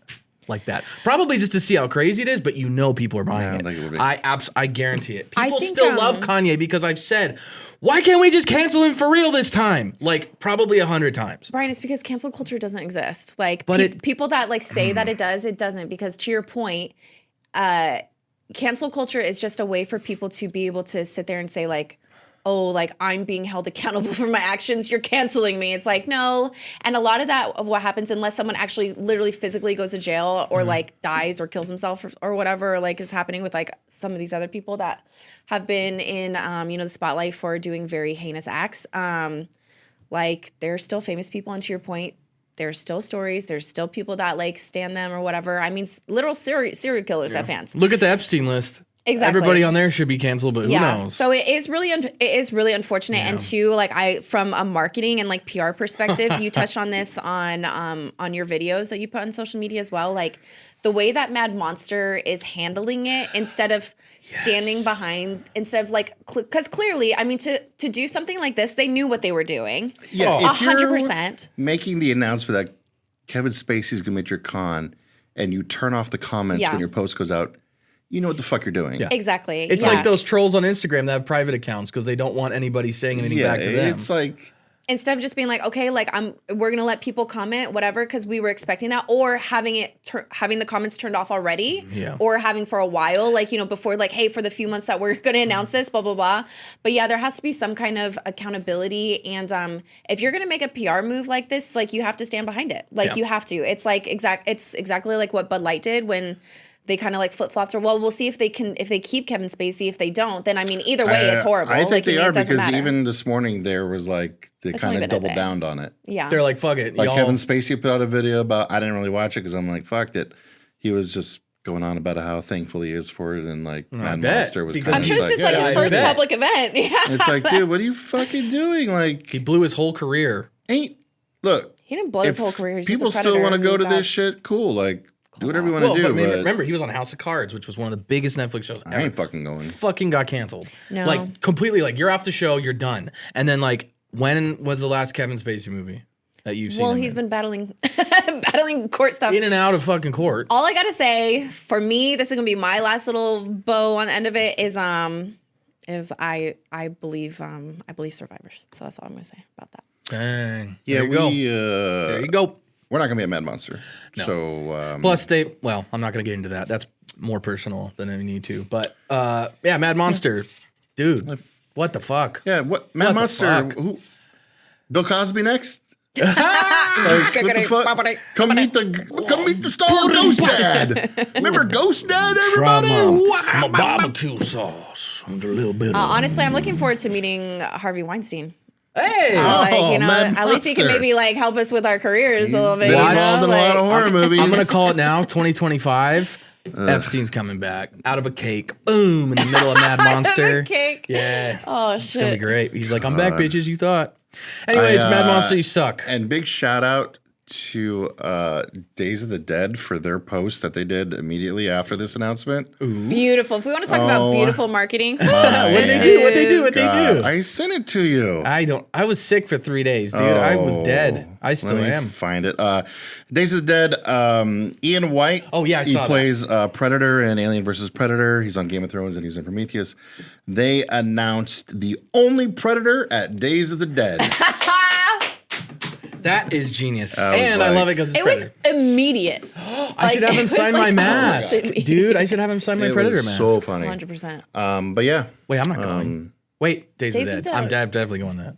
like that. Probably just to see how crazy it is, but you know people are buying I don't think it would be. I guarantee it. I People think, still love Kanye because I've said, why can't we just cancel him for real this time? Like probably 100 times. Brian, it's because cancel culture doesn't exist. Like, But people that like say that it doesn't. Because to your point, cancel culture is just a way for people to be able to sit there and say like, oh, like I'm being held accountable for my actions. You're canceling me. It's like, no. And a lot of that of what happens, unless someone actually literally physically goes to jail or like dies or kills himself or whatever, like is happening with like some of these other people that have been in, the spotlight for doing very heinous acts. Like they're still famous people. And to your point, there's still stories. There's still people that like stand them or whatever. I mean, literal serial killers have fans. Look at the Epstein list. Exactly. Everybody on there should be canceled, but who knows? So it is really unfortunate. And two, like from a marketing and like PR perspective, you touched on this on your videos that you put on social media as well. Like the way that Mad Monster is handling it, instead of standing behind, instead of like, because clearly, I mean, to do something like this, they knew what they were doing. Yeah, if you're 100%. making the announcement that Kevin Spacey's gonna be at your con, and you turn off the comments when your post goes out, you know what the fuck you're doing. Yeah. Exactly. It's like those trolls on Instagram that have private accounts because they don't want anybody saying anything back to them. It's like, instead of just being like, okay, like we're gonna let people comment whatever because we were expecting that, or having the comments turned off already, or having for a while, like before, like, hey, for the few months that we're gonna announce this, blah blah blah. But yeah, there has to be some kind of accountability, and if you're gonna make a PR move like this, like you have to stand behind it, like you have to. It's like it's exactly like what Bud Light did when they kind of like flip-flopped, or we'll see if they keep Kevin Spacey. If they don't, then I mean, either way, it's horrible. I think like, they are, it doesn't because matter. even this morning there was like they It's kind only of been a doubled day. down on it. Yeah, They're like, fuck it. Like y'all. Kevin Spacey put out a video about, I didn't really watch it because I'm like, fuck it. He was just going on about how thankful he is for it, and like Mad bet, Monster was because kind I'm sure it's just like his I first bet. public event. Yeah, It's like, dude, what are you fucking doing? Like, He blew his whole career. look. he didn't blow his if whole career. He's just people a still predator. want to go to God. this shit, cool. Like, do whatever you want Well, to do. but But remember, he was on House of Cards, which was one of the biggest Netflix shows ever. I ain't fucking going. Fucking got canceled. No. Like, completely. Like, you're off the show, you're done. And then, like, when was the last Kevin Spacey movie that you've seen? Well, him he's in? been battling court stuff. In and out of fucking court. All I gotta say, for me, this is gonna be my last little bow on the end of it. Is I believe survivors. So that's all I'm gonna say about that. Dang. Yeah, there you go. we There you go. we're not gonna be at Mad Monster. No. So Plus, I'm not going to get into that. That's more personal than I need to. But yeah, Mad Monster, dude, what the fuck? yeah, what Mad What the Monster? fuck? Who? Bill Cosby next? Like, what the fuck? Come meet the star of Ghost Dad. Remember Ghost Dad, everybody? I'm a barbecue sauce. I'm a little bit. Honestly, I'm looking forward to meeting Harvey Weinstein. Hey, Mad at least he can Monster. maybe like help us with our careers a little bit. Been you know? involved in a lot of horror movies. I'm gonna call it now. 2025. Epstein's coming back out of a cake. Boom in the middle of Mad Monster. Cake. Yeah, Oh it's gonna be shit. great. He's like, I'm back, bitches. You thought. Anyways, Mad Monster, you suck. And big shout out to Days of the Dead for their post that they did immediately after this announcement. Beautiful. If we want to talk about beautiful marketing, What they do? What they do? What God, they do? I sent it to you. I was sick for 3 days, dude. I was dead. I still Let me am. find it. Days of the Dead. Ian White. Oh, yeah, I saw He that. plays Predator in Alien vs. Predator. He's on Game of Thrones and he's in Prometheus. They announced the only Predator at Days of the Dead. That is genius, I was and I like- love it because it's it was Predator. immediate. I should have it him was sign my like, mask, oh, dude. I should have him sign my It Predator was mask. so funny. 100%. But yeah. Wait, I'm not going. Wait, Days of the Days of Dead. the I'm Dead. definitely going that.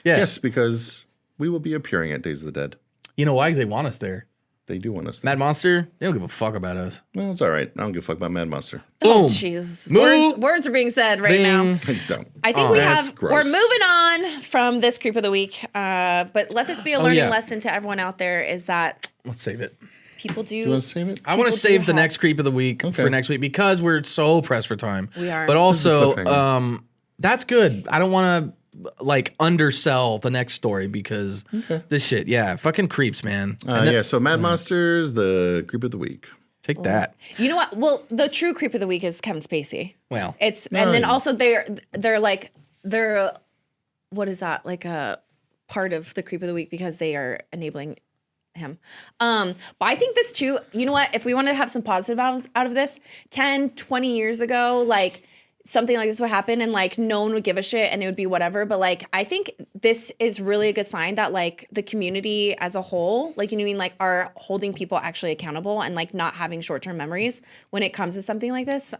Yeah. Yes, because we will be appearing at Days of the Dead. You know why? Because they want us there. They do want us there. Mad Monster, they don't give a fuck about us. Well, it's all right. I don't give a fuck about Mad Monster. Boom. Jesus. Moo. Words are being said right now. Bing. I don't. I think that's we're gross. moving on from this creep of the week. But let this be a learning yeah. lesson to everyone out there is that Let's save it. people do. You want to save it? I want to People do save the have- next creep of the week for next week because we're so pressed for time. We are. But also, cliffhanger. that's good. I don't want to like undersell the next story because this shit, fucking creeps, man. And then- Yeah, so Mad Monsters, the creep of the week. Take that. You know what? Well, the true creep of the week is Kevin Spacey. Well, It's and then also they're what is that, like a part of the creep of the week because they are enabling him. But I think this too, you know what, if we want to have some positive out of this, 10, 20 years ago, like something like this would happen and like no one would give a shit and it would be whatever. But like I think this is really a good sign that like the community as a whole, like, you know what I mean, like are holding people actually accountable and like not having short-term memories when it comes to something like this.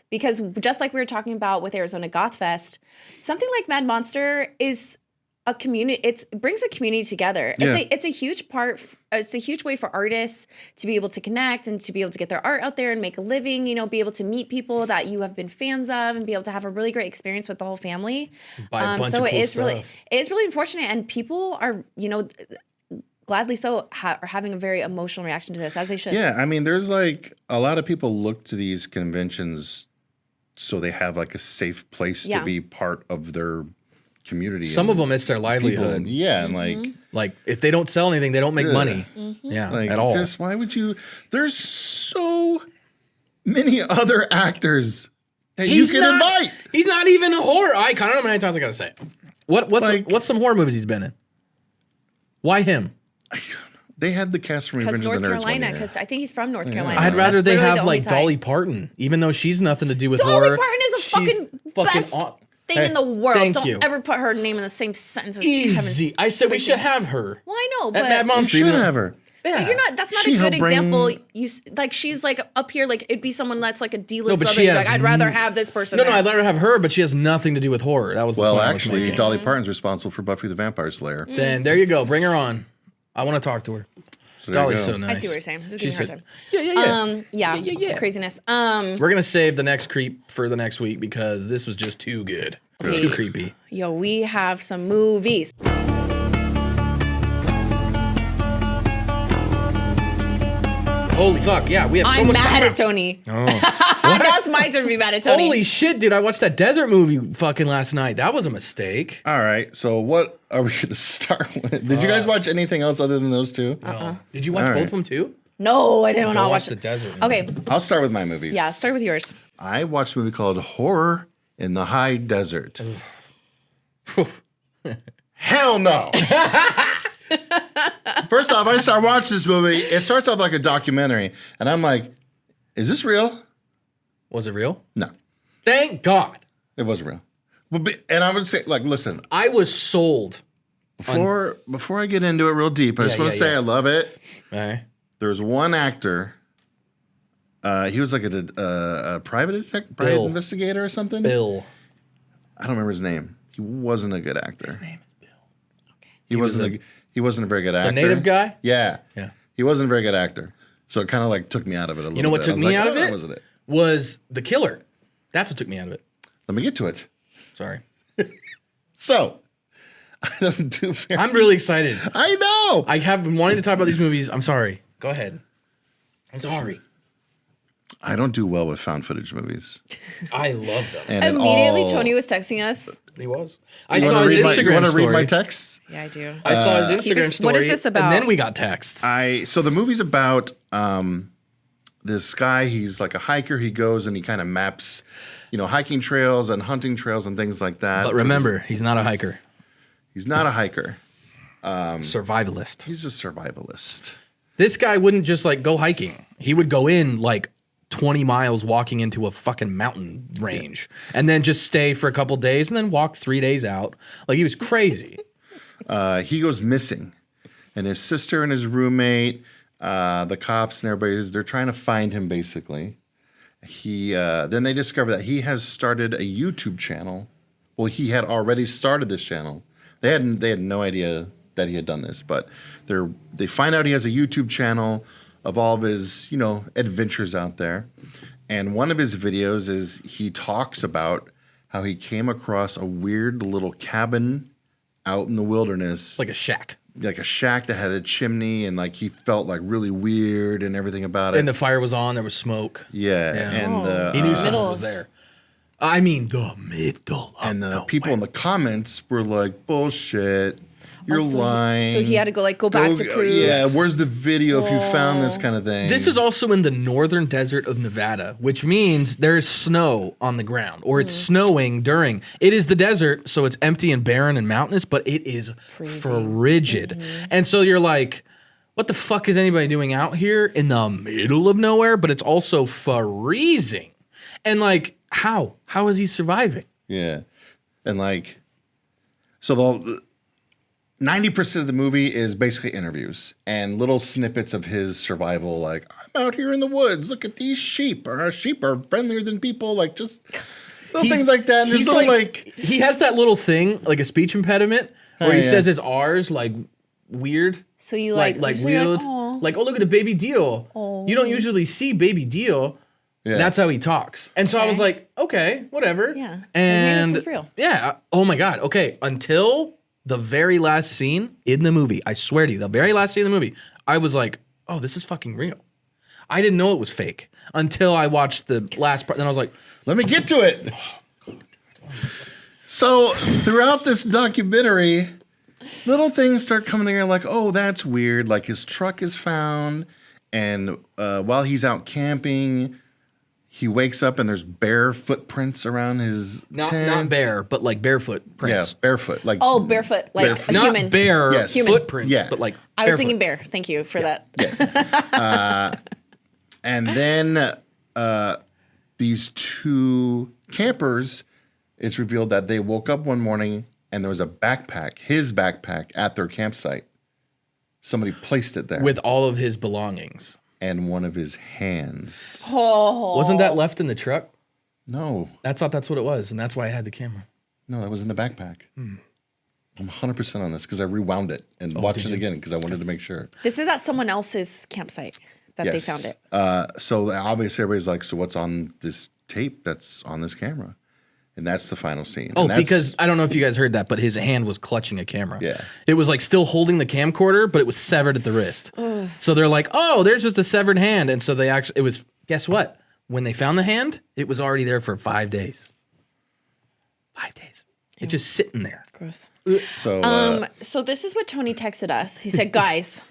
Because just like we were talking about with Arizona Goth Fest, something like Mad Monster is a community. It brings a community together. Yeah. It's a huge part. It's a huge way for artists to be able to connect and to be able to get their art out there and make a living. You know, be able to meet people that you have been fans of and be able to have a really great experience with the whole family. Buy a bunch so of it cool is really, stuff. it is really unfortunate, and people are, you know, gladly so are having a very emotional reaction to this, as they should. Yeah, I mean, there's like a lot of people look to these conventions so they have like a safe place Yeah. to be part of their community. some of them, it's their people, livelihood. yeah, and like, Like if they don't sell anything, they don't make money. Yeah, like at all. just why would you? There's so many other actors that you can invite. He's not even a horror icon. I don't know how many times I gotta say it. What's some horror movies he's been in? Why him? They had the cast from Because Revenge of North the Nerds one Carolina, year. because I think he's from North Carolina. I'd rather That's they literally have the only like tie. Dolly Parton, even though she's nothing to do with Dolly horror. Parton is a She's fucking best aw- thing Hey, in the world. thank Don't you. ever put her name in the same sentence as Kevin Easy. I said we Spacey. should have her. Well, I know, At but Mad You Monster. should even though- have her. Yeah. But you're not. That's not She a good helped bring- example. Like she's like up here. Like it'd be someone that's like a D-list. No, but celebrity. she has Like I'd rather have this person. No, there. I'd rather have her, but she has nothing to do with horror. That was the Well, point I was actually, making. Dolly Parton's responsible for Buffy the Vampire Slayer. Then there you go. Bring her on. I want to talk to her. So there you Dolly's go. so nice. I see what you're saying. Just She giving her a said- hard time. Yeah. Yeah. Craziness. We're gonna save the next creep for the next week because this was just too good. Okay. Too creepy. Yo, we have some movies. Holy fuck! Yeah, we have so I'm much. to talk mad at about. Tony. Oh. Now it's my turn to be mad at Tony. Holy shit, dude! I watched that desert movie fucking last night. That was a mistake. All right, so what are we going to start with? Did you guys watch anything else other than those two? No. Did you watch All both right. of them too? No, I did not Don't watch the it. desert. Okay, I'll start with my movies. yeah, start with yours. I watched a movie called Horror in the High Desert. Hell no. First off, I start watching this movie. It starts off like a documentary, and I'm like, is this real? Was it real? No, Thank God. it wasn't real. And I would say, like, listen, I was sold Before I get into it real deep, I just want to say I love it. All right. There's one actor. He was like a private investigator or something. Bill. I don't remember his name. He wasn't a good actor. His name is Bill. Okay. He wasn't a very good actor. The native guy? Yeah. Yeah. He wasn't a very good actor. So it kind of like took me out of it a little bit. You know what took me out of it? Wasn't it? Was the killer. That's what took me out of it. Let me get to it. Sorry. So, I don't do very I'm really excited. I know. I have been wanting to talk about these movies. I'm sorry. Go ahead. I'm sorry. I don't do well with found footage movies. I love them. And Immediately, Tony was texting us. He was. I saw his Instagram story. You want to read my texts? Yeah, I do. I saw his Instagram story. What is this about? And then we got texts. So the movie's about this guy. He's like a hiker. He goes and he kind of maps, hiking trails and hunting trails and things like that. But remember, he's not a hiker. He's not a hiker. Survivalist. He's a survivalist. This guy wouldn't just like go hiking. He would go in like 20 miles walking into a fucking mountain range and then just stay for a couple days and then walk 3 days out. Like he was crazy. He goes missing, and his sister and his roommate, the cops and everybody, they're trying to find him basically. Then they discover that he has started a YouTube channel. Well, he had already started this channel. They had no idea that he had done this, but they find out he has a YouTube channel of all of his, adventures out there. And one of his videos is he talks about how he came across a weird little cabin out in the wilderness. Like a shack. Like a shack that had a chimney, and like he felt like really weird and everything about it. And the fire was on, there was smoke. Yeah. And he knew someone was there. I mean, the middle. And the people in the comments were like, bullshit. You're lying. So he had to go back to prove. Yeah, where's the video if you found this kind of thing? This is also in the northern desert of Nevada, which means there's snow on the ground, or it's snowing during. It is the desert, so it's empty and barren and mountainous, but it is frigid. And so you're like, what the fuck is anybody doing out here in the middle of nowhere? But it's also freezing. And like, how? How is he surviving? Yeah. And like, so the 90% of the movie is basically interviews and little snippets of his survival. Like, I'm out here in the woods. Look at these sheep. Our sheep are friendlier than people. Like, just little things like that. And there's little like he has that little thing, like a speech impediment, where he says his R's like weird. So you like weird. Like, oh, look at the baby deal. Oh. You don't usually see baby deal. Yeah. That's how he talks. And so I was like, okay, whatever. Yeah. And this is real. Yeah. Oh my God. Okay. Until the very last scene in the movie, I swear to you, the very last scene in the movie, I was like, oh, this is fucking real. I didn't know it was fake until I watched the last part. Then I was like, let me get to it. So throughout this documentary, little things start coming together like, oh, that's weird. Like his truck is found. And while he's out camping, he wakes up and there's bare footprints around his tent. Not bare, but like barefoot prints. Yeah, barefoot. Like barefoot, like barefoot. a human. Not bare Human. footprints, but like I was thinking bear. Thank you for that. Yeah. And then these two campers, it's revealed that they woke up one morning and there was a backpack, his backpack, at their campsite. Somebody placed it there. With all of his belongings. And one of his hands. Oh. Wasn't that left in the truck? No. I thought that's what it was, and that's why I had the camera. No, that was in the backpack. I'm 100% on this because I rewound it and watched it again because I wanted to make sure. This is at someone else's campsite that they found it. So obviously everybody's like, so what's on this tape that's on this camera? And that's the final scene. Oh, because I don't know if you guys heard that, but his hand was clutching a camera. Yeah. It was like still holding the camcorder, but it was severed at the wrist. So they're like, oh, there's just a severed hand. And so guess what? When they found the hand, it was already there for 5 days. 5 days. It's just sitting there. Gross. So this is what Tony texted us. He said, guys,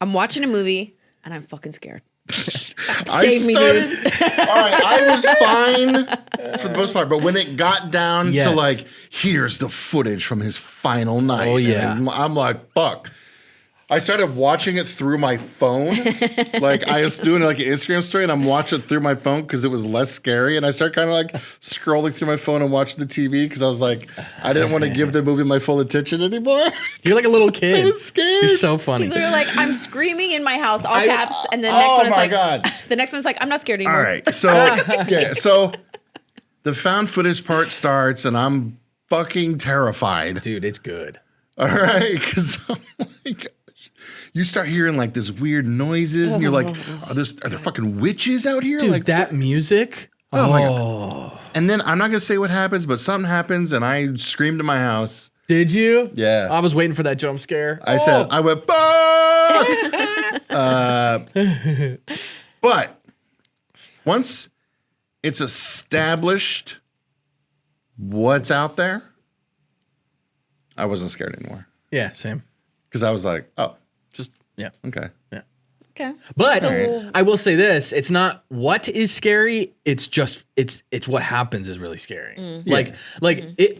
I'm watching a movie and I'm fucking scared. Save me, dudes. All right, I was fine for the most part, but when it got down to like, here's the footage from his final night. Oh yeah, I'm like, fuck. I started watching it through my phone. Like I was doing like an Instagram story and I'm watching it through my phone because it was less scary. And I started kind of like scrolling through my phone and watching the TV because I was like, I didn't want to give the movie my full attention anymore. You're like a little kid. I was scared. You're so funny. He's literally like, I'm screaming in my house, all caps. And the next one is like, God. The next one's like, I'm not scared anymore. All right. So, yeah. So the found footage part starts and I'm fucking terrified. Dude, it's good. All right. Because I'm like, you start hearing like this weird noises, and you're like, are there fucking witches out here? Dude, like that music. Oh my God. And then I'm not gonna say what happens, but something happens, and I screamed in my house. Did you? Yeah. I was waiting for that jump scare. I said, I went, fuck! But once it's established what's out there, I wasn't scared anymore. Yeah, same. Because I was like, oh, Just, yeah. okay. Yeah. Okay. But So- I will say this: it's not what is scary. It's just it's what happens is really scary.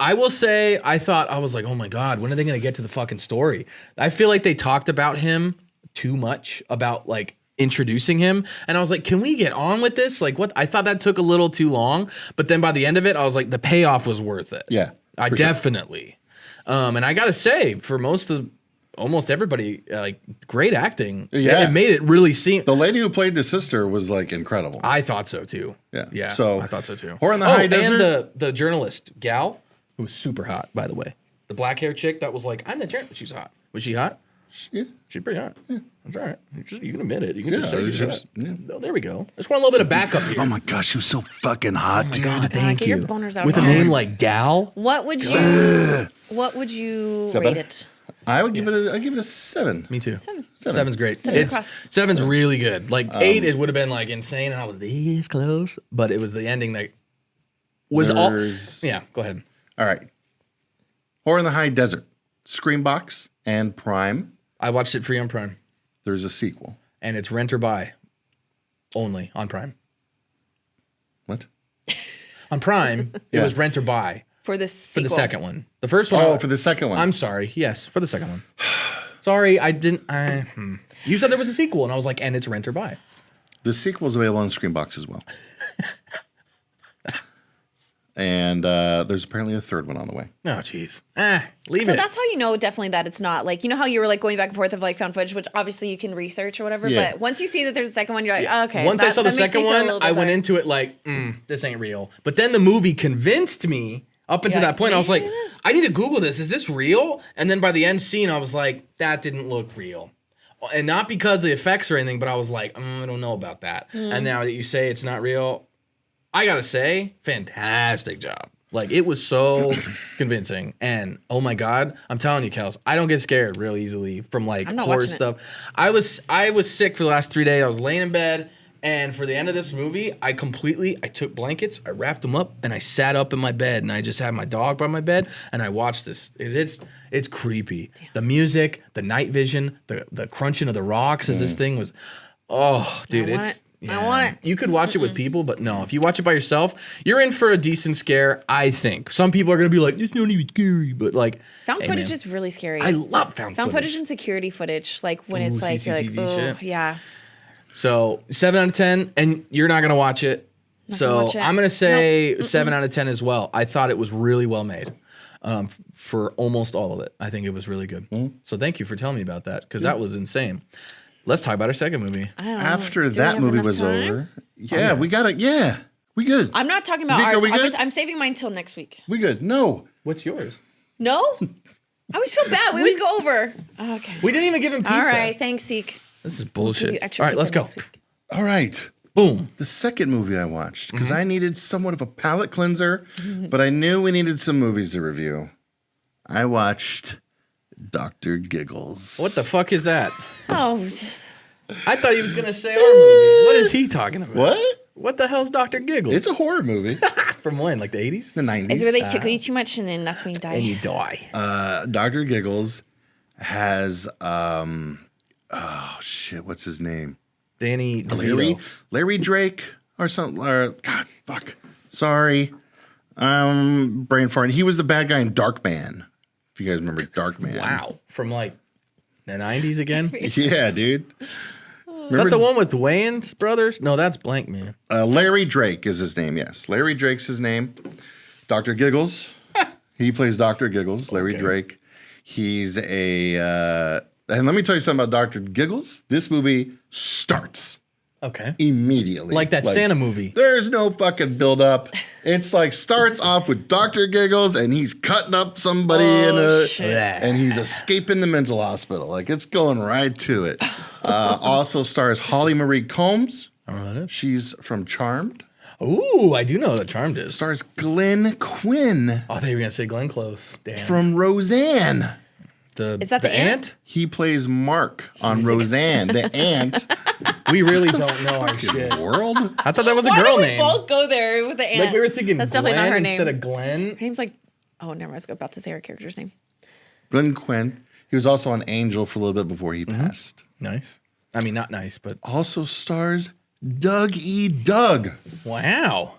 I will say, I thought I was like, oh my God, when are they gonna get to the fucking story? I feel like they talked about him too much about like introducing him, and I was like, can we get on with this? Like, what? I thought that took a little too long, but then by the end of it, I was like, the payoff was worth it. Yeah. I definitely. And I gotta say, for almost everybody, like great acting. Yeah. It made it really seem. The lady who played the sister was like incredible. I thought so too. Yeah. Yeah. So I thought so too. Horror in the High Desert. And the journalist gal, who was super hot, by the way. The black hair chick that was like, I'm the journalist. She's hot. Was she hot? Yeah. She's pretty hot. Yeah. That's all right. You can admit it. You can just Yeah, say it's she's just- hot. Oh, there we go. Just want a little bit of backup here. Oh my gosh, she was so fucking hot, dude. Thank get you. your boners out With a of the name like Gal. What would you that rate better? it? I would give it a 7. Me too. Seven. Seven's great. Seven It's across. seven's really good. Like 8, it would have been like insane, and I was this close, but it was the ending that was There's- all. Yeah, go ahead. All right. Horror in the High Desert, Screambox and Prime. I watched it free on Prime, There's a sequel. and it's rent or buy only on Prime. What? On Prime, Yeah. it was rent or buy For the for sequel. the second one. The first one. Oh, for the second one. I'm sorry. Yes, for the second one. Sorry, I didn't. You said there was a sequel, and I was like, and it's rent or buy. The sequel's available on Screambox as well. And there's apparently a third one on the way. Oh, jeez. Leave So it. that's how you know definitely that it's not like, you know how you were like going back and forth of like found footage, which obviously you can research or whatever. Yeah. But once you see that there's a second one, you're like, oh, okay. Once I saw the that makes me second feel a one, little bit I went better. into it like, this ain't real. But then the movie convinced me. Up until You're that like, point, I was like, "Maybe it is." I need to Google this. Is this real? And then by the end scene, I was like, that didn't look real. And not because of the effects or anything, but I was like, I don't know about that. And now that you say it's not real, I gotta say, fantastic job. Like, it was so convincing. And oh my God, I'm telling you, Kels, I don't get scared real easily from like I'm not horror watching it. stuff. I was sick for the last 3 days. I was laying in bed. And for the end of this movie, I took blankets, I wrapped them up, and I sat up in my bed, and I just had my dog by my bed, and I watched this. It's creepy. Damn. The music, the night vision, the crunching of the rocks as this thing was, dude, I want it. You could watch it with people, but no, if you watch it by yourself, you're in for a decent scare, I think. Some people are gonna be like, it's not even scary, but like, Found hey, footage man, is really scary. I love found footage and security footage. Like when Ooh, it's like, you're like, CCTV oh, shit. yeah. So 7 out of 10, and you're not gonna watch it. gonna So watch it. I'm gonna say 7 out of 10 as well. I thought it was really well made for almost all of it. I think it was really good. So thank you for telling me about that because that was insane. Let's talk about our second movie. I don't know. After Do we that have movie enough was time? over. Yeah, we got it. Yeah, we good. I'm not talking about Zeke, are ours. we good? I'm saving mine till next week. We good. No. What's yours? No? I always feel bad. We always go over. Oh, okay. We didn't even give him pizza. All right. Thanks, Zeke. This is Give bullshit. you All extra right, let's pizza go. next week. All right. Boom. The second movie I watched because I needed somewhat of a palate cleanser, but I knew we needed some movies to review. I watched Dr. Giggles. What the fuck is that? Oh, just, I thought he was gonna say our movie. What is he talking about? What? What the hell's Dr. Giggles? It's a horror movie. From when? Like the 80s? The 90s. it's where they tickle you too much and then that's when you die. And you die. Dr. Giggles has oh shit, what's his name? Danny DeVito. Larry Drake or something. God, fuck. Sorry. Brain fart. He was the bad guy in Darkman. If you guys remember Darkman. Wow. From like The 90s again? Yeah, dude. Is that the one with Wayans brothers? No, that's Blank Man. Larry Drake is his name, yes. Larry Drake's his name. Dr. Giggles. He plays Dr. Giggles, Larry Drake. He's a... and let me tell you something about Dr. Giggles. This movie starts immediately. Like that Santa movie. There's no fucking build up. It's like starts off with Dr. Giggles and he's cutting up somebody and he's escaping the mental hospital. Like it's going right to it. Also stars Holly Marie Combs. She's from Charmed. Ooh, I do know that Charmed is. Stars Glenn Quinn. Oh, I thought you were going to say Glenn Close. Damn. From Roseanne. Is that the ant? He plays Mark on Roseanne, the ant. We really don't know our shit. World? I thought that was a Why girl did we name. both go there with the ant? Like we were thinking That's Glenn definitely not her name. instead of Glenn. Her name's like, oh, never mind. I was about to say her character's name. Glenn Quinn. He was also on Angel for a little bit before he passed. Nice. I mean, not nice, but... Also stars Doug E. Doug. Wow.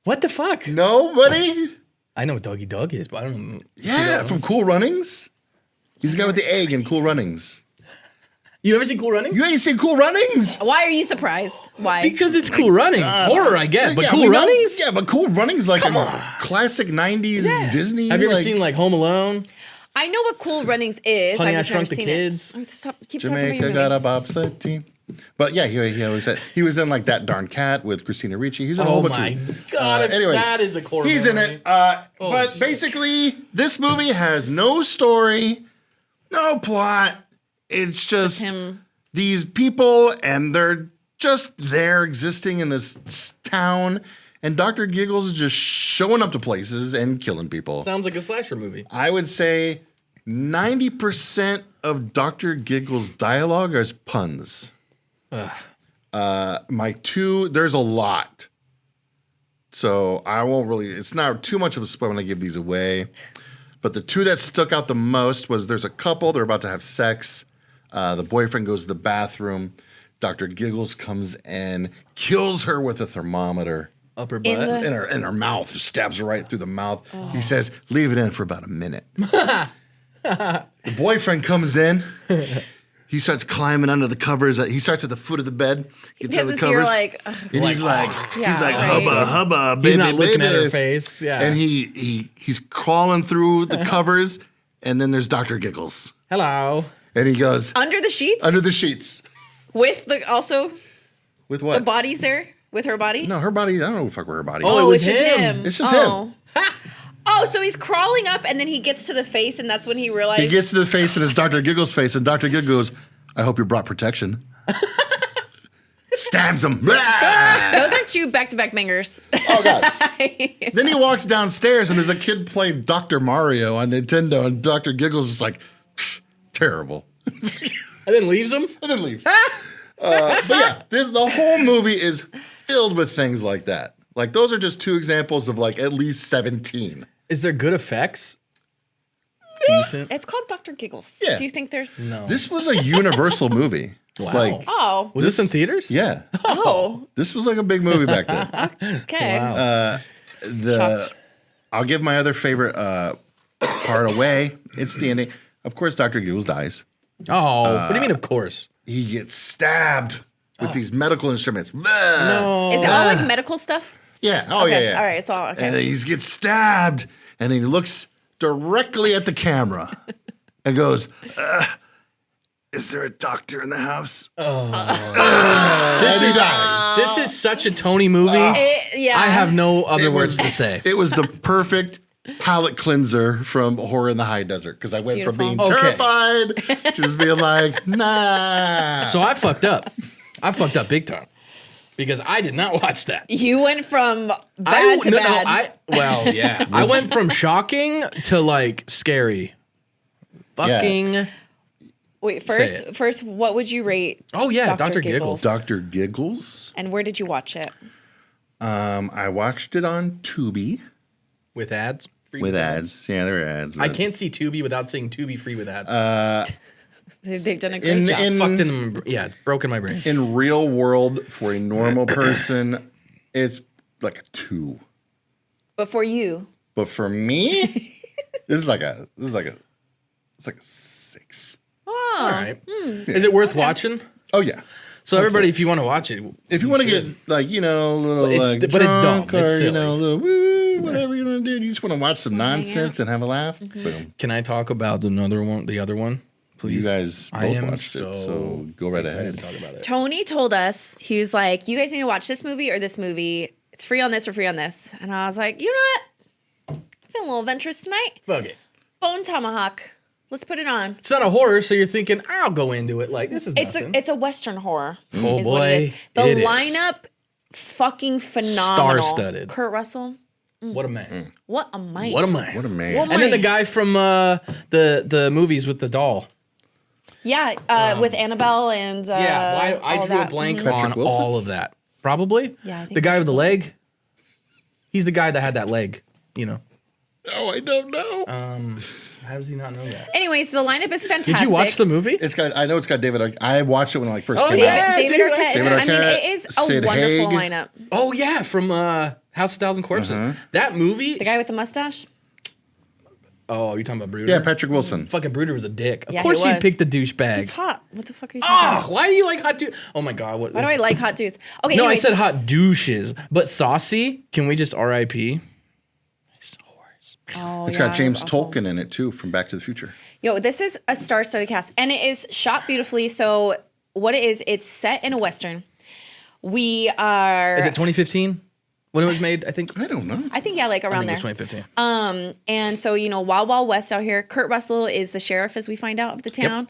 What the fuck? Nobody? I know what Dougie Doug is, but I don't know. Yeah, from Cool Runnings. He's the guy with the egg in Cool Runnings. You never seen Cool Runnings? You ain't seen Cool Runnings? Why are you surprised? Why? Because it's Cool Runnings. Horror, I get, but Yeah, Cool Runnings? Yeah, but Cool Runnings like a classic 90s Disney. Have you ever seen like Home Alone? I know what Cool Runnings is. Honey, I've I just never Shrunk the seen Kids? it. Stop. Keep talking about Jamaica your got movie. a bobsled team. But yeah, he was in like That Darn Cat with Christina Ricci. He's in a Oh whole bunch my of God, if anyways, that is a horror he's in movie. it. But basically, this movie has no story, no plot. It's just him. these people, and they're just there existing in this town. And Dr. Giggles is just showing up to places and killing people. Sounds like a slasher movie. I would say 90% of Dr. Giggles' dialogue is puns. There's a lot. So I won't really, it's not too much of a spoiler when I give these away. But the two that stuck out the most was there's a couple, they're about to have sex. The boyfriend goes to the bathroom. Dr. Giggles comes and kills her with a thermometer. Up her butt. In her mouth, just stabs her right through the mouth. He says, leave it in for about a minute. The boyfriend comes in. He starts climbing under the covers. He starts at the foot of the bed. Gets under the covers. You're like, and he's like, right. hubba, hubba, baby, He's not looking baby. at her face. Yeah. And he's crawling through the covers. And then there's Dr. Giggles. Hello. And he goes, under the sheets? under the sheets. With also With what? the bodies there? With her body? No, her body, I don't know fuck where her body Oh, is. it was it's just him. him. It's just him. Oh, so he's crawling up and then he gets to the face and that's when he realized. He gets to the face and it's Dr. Giggles' face. And Dr. Giggles goes, I hope you brought protection. Stabs him. Those are two back-to-back bangers. Oh, God. Then he walks downstairs and there's a kid playing Dr. Mario on Nintendo. And Dr. Giggles is like, terrible. And then leaves him? And then leaves. But yeah, the whole movie is filled with things like that. Like, those are just two examples of like at least 17. Is there good effects? Decent. It's called Dr. Giggles. Yeah. Do you think there's... No. This was a Universal movie. Wow. Like, Oh. Was this in theaters? yeah. Oh. This was like a big movie back then. Okay. Wow. Shocked. I'll give my other favorite part away. It's the ending. Of course, Dr. Giggles dies. Oh, what do you mean, of course? He gets stabbed with these medical instruments. Is it all like medical stuff? Yeah. Oh, Okay. yeah. All right. It's all okay. And he gets stabbed, and he looks directly at the camera and goes, is there a doctor in the house? This And he is dies. this is such a Tony movie. Yeah. I have no other It words was- to say. It was the perfect palate cleanser from Horror in the High Desert because I went from being Beautiful. Okay. terrified to just being like, nah. So I fucked up. I fucked up big time because I did not watch that. You went from bad to bad. I went from shocking to like scary. Fucking. Wait, Say first, what would you rate? Oh yeah, Dr. Giggles. Dr. Giggles. And where did you watch it? I watched it on Tubi With ads. Free with ads. ads. Yeah, there are ads. I can't see Tubi without seeing Tubi free with ads. They've done a great job. Fucked in. Yeah, broken my brain. In real world, for a normal person, it's like a 2. But for you, But for me, it's like a 6. All right. Is it worth watching? Oh yeah. So everybody, if you want to watch it, if you want to get like a little but it's dumb. or It's silly. a little woo, whatever you want to do, you just want to watch some nonsense and have a laugh. Boom. Can I talk about the other one, please? You guys both watched it, so go right ahead. To talk about it. Tony told us, he was like, you guys need to watch this movie or this movie. It's free on this or free on this. And I was like, you know what? I feel a little adventurous tonight. Fuck it. Bone Tomahawk. Let's put it on. It's not a horror, so you're thinking, I'll go into it. Like, this is nothing. It's a Western horror. Oh is what it boy, is. The it is. lineup, fucking phenomenal. Star-studded. Kurt Russell. What a man. What a man. What a man. What a man. What a And then the man. guy from the movies with the doll. Yeah, with Annabelle and I all drew a that. blank Patrick on Wilson? all of that. Probably. Yeah, I think the guy with the Patrick leg. He's the guy that had that leg. You know. Oh, I don't know. How does he not know that? Anyways, the lineup is fantastic. Did you watch the movie? I know it's got David. I watched it when it first came David, out. David David Arquette. David I mean, Arquette, it is a Sid wonderful Haig. lineup. Oh yeah, from House of Thousand Corpses. That movie. The guy with the mustache. Oh, you talking about Bruder? Yeah, Patrick Wilson. Fucking Bruder was a dick. Of Yeah, course he you was. picked the douchebag. He's hot. What the fuck are you talking about? Why do you like hot dude? Oh my god, what? Why do I like hot dudes? Okay, No, anyways, I said hot douches, but saucy. Can we just R.I.P.? oh, It's yeah, got it James was awful. Tolkien in it too, from Back to the Future. Yo, this is a star-studded cast, and it is shot beautifully. So what it is, it's set in a Western. We are... Is it 2015 when it was made? I think. I don't know. I think, yeah, like I around think there. it's 2015. And so, Wild Wild West out here. Kurt Russell is the sheriff, as we find out, of the town.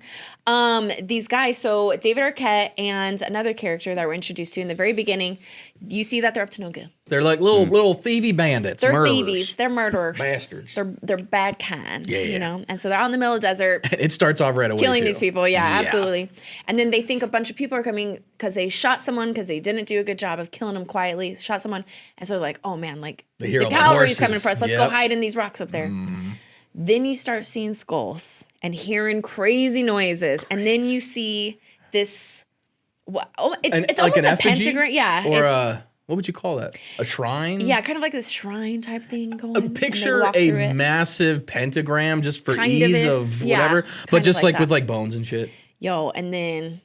These guys, so David Arquette and another character that we're introduced to in the very beginning, you see that they're up to no good. They're like little thievy bandits. They're murderers. thieves. They're murderers. Bastards. They're bad kinds, Yeah. And so they're out in the middle of the desert. It starts off right away. Killing too. these people, yeah, absolutely. And then they think a bunch of people are coming because they shot someone because they didn't do a good job of killing them quietly. Shot someone, and so they're like, "Oh man, like They hear the all the cavalry's horses. coming for us. Let's go Yep. hide in these rocks up there." Then you start seeing skulls and hearing crazy noises, and then you see this. It's like almost an a effigy? pentagram, yeah. Or it's, what would you call that? A shrine? yeah, kind of like this shrine type thing going. and they Picture walk a through it. massive pentagram just for Kind ease of of is, yeah, whatever, kind but of just like like with that. like bones and shit. Yo, and then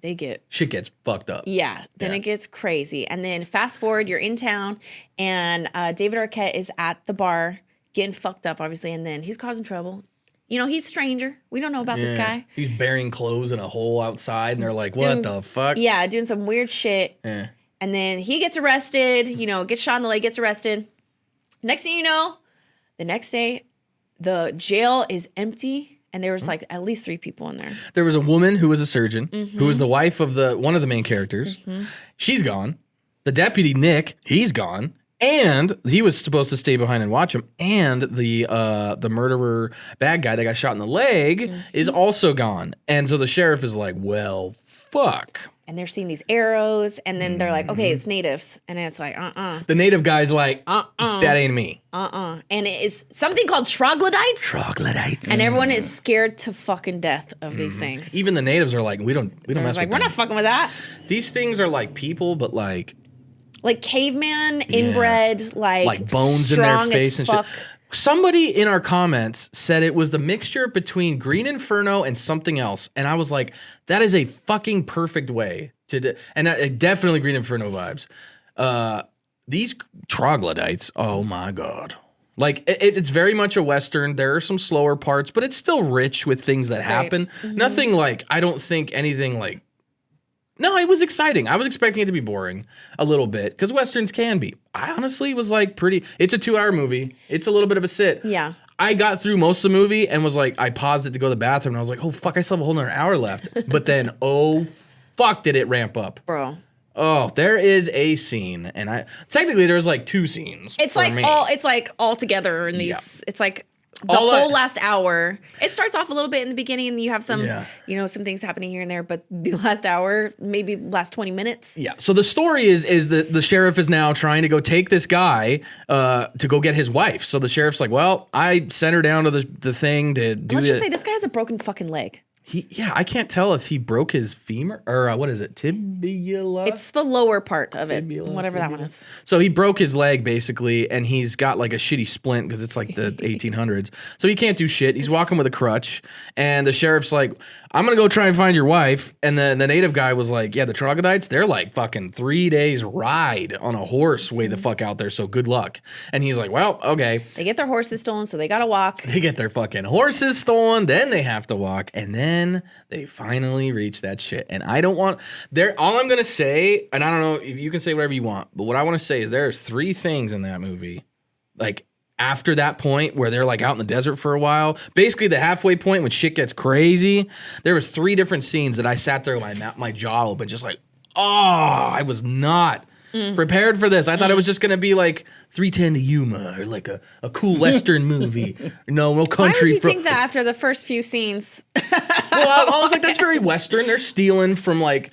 they get Shit gets fucked up. yeah. Then Yeah. it gets crazy, and then fast forward, you're in town, and David Arquette is at the bar getting fucked up, obviously, and then he's causing trouble. He's a stranger. We don't know about this guy. He's burying clothes in a hole outside, and they're like, "What Doing- the fuck?" Yeah, doing some weird shit. Eh. And then he gets arrested, gets shot in the leg, gets arrested. Next thing you know, the next day, the jail is empty, and there was like at least 3 people in there. There was a woman who was a surgeon, Mm-hmm. who was the wife of one of the main characters. She's gone. The deputy Nick, he's gone, and he was supposed to stay behind and watch him. And the murderer bad guy that got shot in the leg Mm-hmm. is also gone. And so the sheriff is like, "Well, fuck." And they're seeing these arrows, and then they're like, okay, it's natives. And it's like, The native guy's like, "That ain't me." And it is something called troglodytes. Troglodytes. And everyone is scared to fucking death of these things. Even the natives are like, we don't I mess was like, with we're them. not fucking with that. These things are like people, but like Caveman, inbred, bones in their strong face as and fuck. shit. Somebody in our comments said it was the mixture between Green Inferno and something else, and I was like, that is a fucking perfect way to definitely Green Inferno vibes. These troglodytes, oh my god. Like it's very much a Western. There are some slower parts, but it's still rich with things that happen. Nothing like, I don't think anything like, no, it was exciting. I was expecting it to be boring a little bit because Westerns can be. I honestly was like it's a 2-hour movie. It's a little bit of a sit. Yeah. I got through most of the movie and was like, I paused it to go to the bathroom and I was like, oh fuck, I still have a whole nother hour left. But then, oh fuck, did it ramp up. Bro. Oh, there is a scene, and technically there's like 2 scenes. It's for like me. all together in these. It's like the All whole that- last hour. It starts off a little bit in the beginning, and you have some, Yeah. some things happening here and there. But the last hour, maybe last 20 minutes. Yeah. So the story is that the sheriff is now trying to go take this guy to go get his wife. So the sheriff's like, well, I sent her down to the thing to do Let's the. just say this guy has a broken fucking leg. I can't tell if he broke his femur or what is it, tibia? It's the lower part of it, Fibula, whatever that one is. So he broke his leg basically, and he's got like a shitty splint because it's like the 1800s. So he can't do shit. He's walking with a crutch, and the sheriff's like, "I'm gonna go try and find your wife." And the native guy was like, "Yeah, the troglodytes, they're like fucking 3 days ride on a horse way the fuck out there. So good luck." And he's like, "Well, okay." They get their horses stolen, so they gotta walk. They get their fucking horses stolen, then they have to walk, and then they finally reach that shit. And I don't want all I'm gonna say, and I don't know if you can say whatever you want, but what I want to say is there's 3 things in that movie, like after that point where they're like out in the desert for a while, basically the halfway point when shit gets crazy. There was 3 different scenes that I sat there with my jaw open, just like, oh, I was not prepared for this. I thought it was just gonna be like 310 to Yuma or like a cool Western movie. No country. Why would you think that after the first few scenes? Well, I was like, that's very Western. They're stealing from like,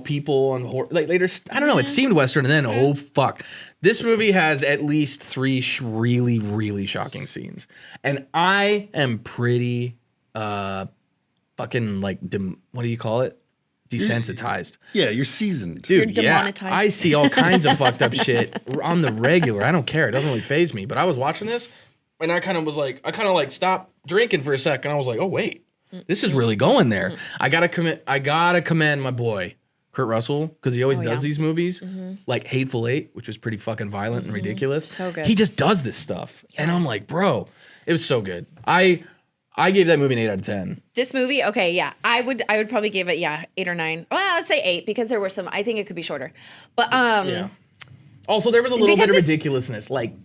people on like later. I don't know. It seemed Western, and then oh fuck, this movie has at least 3 really, really shocking scenes, and I am pretty fucking like what do you call it? Desensitized. Yeah, you're seasoned. Dude, You're yeah. demonetized. I see all kinds of fucked up shit on the regular. I don't care. It doesn't really faze me. But I was watching this, and I kind of stopped drinking for a second. I was like, oh wait, this is really going there. I gotta commend my boy Kurt Russell, because he always does these movies, like Hateful Eight, which was pretty fucking violent and ridiculous. So good. He just does this stuff, and I'm like, bro, it was so good. I gave that movie an 8 out of 10. This movie, okay, yeah, I would probably give it 8 or 9. Well, I'd say 8 because there were some. I think it could be shorter, but yeah. Also, there was a little bit of ridiculousness, like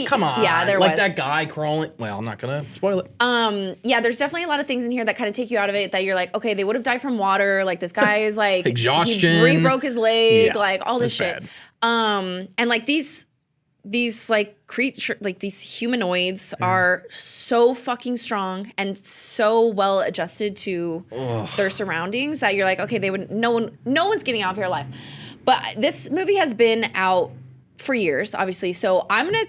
come on, yeah, there like was. that guy crawling. Well, I'm not gonna spoil it. Yeah, there's definitely a lot of things in here that kind of take you out of it. That you're like, okay, they would have died from water. Like this guy is like exhaustion, he broke his leg, Yeah, like all this shit. bad. And like these like creature, like these humanoids are so fucking strong and so well adjusted to their surroundings that you're like, okay, no one's getting out of here alive. But this movie has been out for years, obviously. So I'm gonna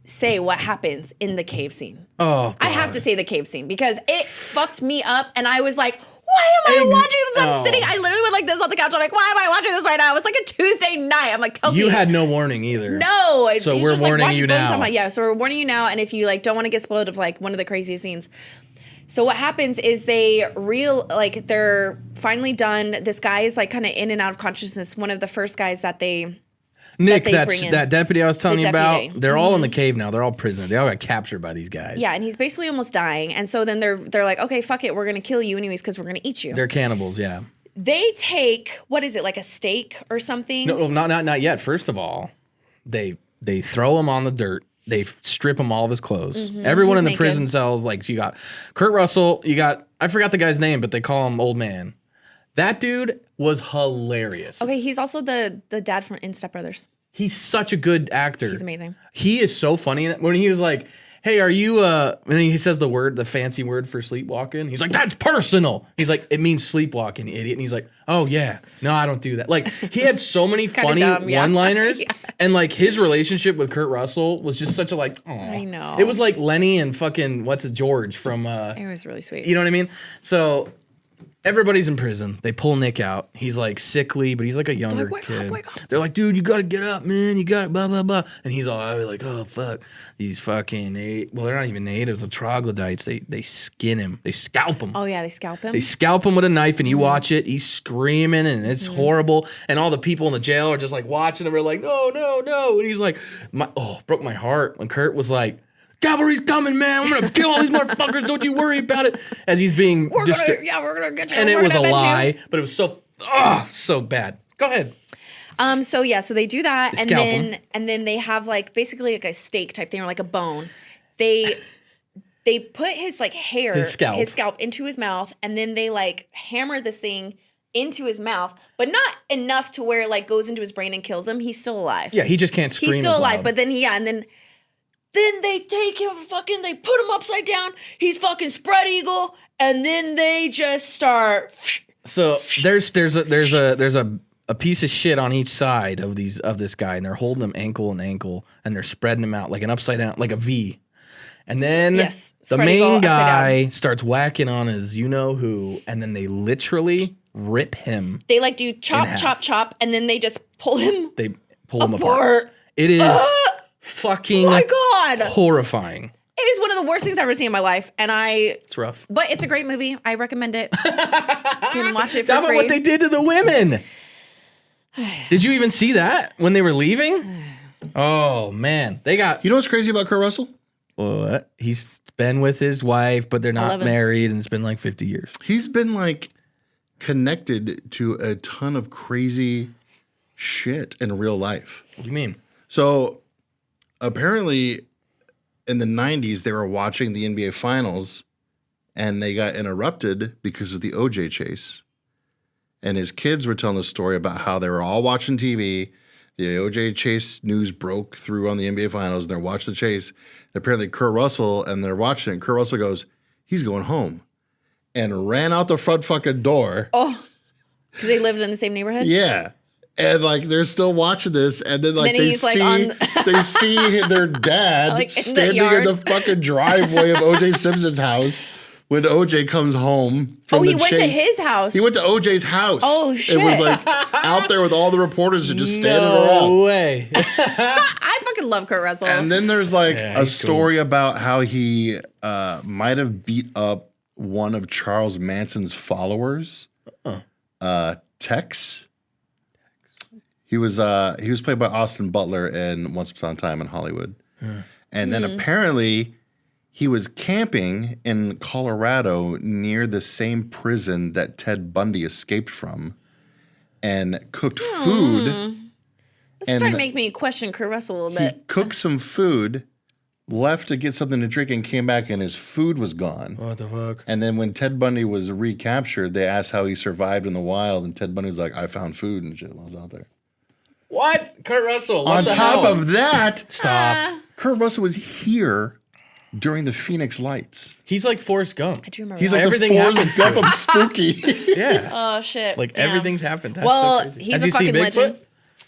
say what happens in the cave scene. Oh, God. I have to say the cave scene because it fucked me up, and I was like, why am I watching this? I'm sitting, I literally went like this on the couch. I'm like, why am I watching this right now? It was like a Tuesday night. I'm like, Kelsey. You had no warning either. No. So we're warning you now. Yeah, so we're warning you now, and if you like don't want to get spoiled of like one of the craziest scenes. So what happens is they're finally done. This guy is like kind of in and out of consciousness. One of the first guys that they Nick, that they bring in. that deputy I was telling you deputy. about. They're all in the cave now. They're all prisoners. They all got captured by these guys. Yeah, and he's basically almost dying. And so then they're like, okay, fuck it, we're gonna kill you anyways because we're gonna eat you. They're cannibals. Yeah. They take, what is it, like a steak or something? No, not yet. First of all, they throw him on the dirt. They strip him all of his clothes. Everyone He's in the naked. prison cells, like you got Kurt Russell, you got, I forgot the guy's name, but they call him Old Man. That dude was hilarious. Okay, he's also the dad from In Step Brothers. He's such a good actor. He's amazing. He is so funny. When he was like, hey, are you, and he says the fancy word for sleepwalking. He's like, that's personal. He's like, it means sleepwalking, idiot. And he's like, oh yeah, no, I don't do that. Like he had so many funny dumb, yeah. one-liners. Yeah. And like his relationship with Kurt Russell was just such a like, oh. I know. It was like Lenny and fucking, George from, It was really sweet. you know what I mean? So everybody's in prison. They pull Nick out. He's like sickly, but he's like a younger kid. Wake up. They're like, dude, you gotta get up, man. You gotta blah, blah, blah. And he's all like, oh, fuck. These fucking, well, they're not even natives. The troglodytes, they skin him. They scalp him. Oh, yeah, they scalp him? They scalp him with a knife, and you watch it. He's screaming, and it's horrible. And all the people in the jail are just like watching him. Are like, no, no, no. And he's like, broke my heart when Kurt was like, cavalry's coming, man. We're gonna kill all these motherfuckers. Don't you worry about it. As he's being we're gonna get you. and it was a lie, but it was so bad. Go ahead. So they do that, They scalp him. and then they have like basically like a steak type thing or like a bone. They put his like hair, His scalp. into his mouth, and then they like hammer this thing into his mouth, but not enough to where it like goes into his brain and kills him. He's still alive. Yeah, he just can't scream. He's still as alive, loud. but then then they take him they put him upside down. He's fucking spread eagle, and then they just start. So there's a piece of shit on each side of this guy, and they're holding him ankle and ankle, and they're spreading him out like an upside down, like a V. And then Yes, the Spread Eagle main upside guy starts whacking on his you-know-who, and then they literally rip him. They like do chop, half. chop, chop, and then they just pull him They pull him apart. apart. It is fucking Oh my God. horrifying. It is one of the worst things I've ever seen in my life, and It's rough. but it's a great movie. I recommend it. You can watch it for How about free. what they did to the women? Did you even see that when they were leaving? Oh, man. They got... You know what's crazy about Kurt Russell? What? He's been with his wife, but they're not 11. married, and it's been like 50 years. He's been like connected to a ton of crazy shit in real life. What do you mean? So apparently in the 90s, they were watching the NBA Finals and they got interrupted because of the OJ chase. And his kids were telling the story about how they were all watching TV. The OJ chase news broke through on the NBA Finals and they're watching the chase. And apparently Kurt Russell, and they're watching it. Kurt Russell goes, he's going home. And ran out the front fucking door. Oh, because they lived in the same neighborhood? Yeah. And like they're still watching this, and then like Then he's, like, they see their dad Like, in the standing yard. in the fucking driveway of OJ Simpson's house when OJ comes home. From He the went to chase. his house. He went to OJ's house. Oh, shit. It was like out there with all the reporters just standing No around. way. I fucking love Kurt Russell. And then there's like Yeah, a he's story about how he might have beat up one of Charles Manson's followers, Tex. He was played by Austin Butler in Once Upon a Time in Hollywood. And then apparently he was camping in Colorado near the same prison that Ted Bundy escaped from and cooked food. It's starting to make me question Kurt Russell a little He bit. cooked some food, left to get something to drink, and came back and his food was gone. What the fuck? And then when Ted Bundy was recaptured, they asked how he survived in the wild, and Ted Bundy was like, I found food and shit while I was out there. What? Kurt Russell. What On the top hell? of that, Stop. Kurt Russell was here during the Phoenix Lights. He's like Forrest Gump. I do remember He's that. like Everything the happens Forrest to Gump of spooky. Yeah. Oh, shit. Like Damn. everything's happened. That's Well, so crazy. he's Has a you seen fucking legend.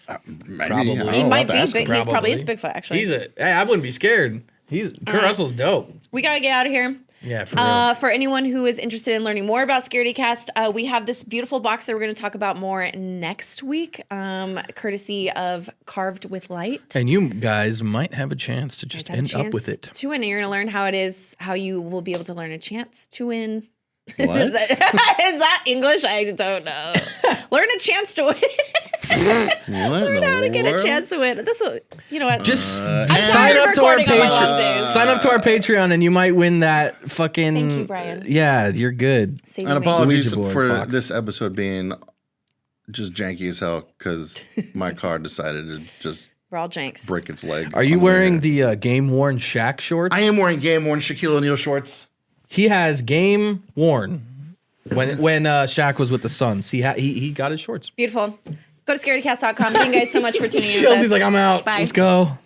Bigfoot? Probably. He might be, but he's probably his Probably. Bigfoot, actually. Hey, I wouldn't be scared. Kurt Russell's dope. We got to get out of here. Yeah, for real. For anyone who is interested in learning more about Scaredycast, we have this beautiful box that we're going to talk about more next week, courtesy of Carved with Light. And you guys might have a chance to just end up with it. To win, and you're going to learn how it is, how you will be able to learn a chance to win. What? Is that English? I don't know. Learn a chance to win. Learn how to get a chance to win. This will, you know what? Just I'm sign tired of up to our recording on my long Patreon. days. Sign up to our Patreon, and you might win that fucking. Thank you, Brian. Yeah, you're good. Save And me. apologies Ouija board for box. this episode being just janky as hell because my car decided to just We're all janks. break its leg. Are you on the way wearing here. the game worn Shaq shorts? I am wearing game worn Shaquille O'Neal shorts. He has game worn. When Shaq was with the Suns, he got his shorts. Beautiful. Go to scaredycast.com. Thank you guys so much for tuning in with us. Chelsea's like, I'm out. Bye. Let's go.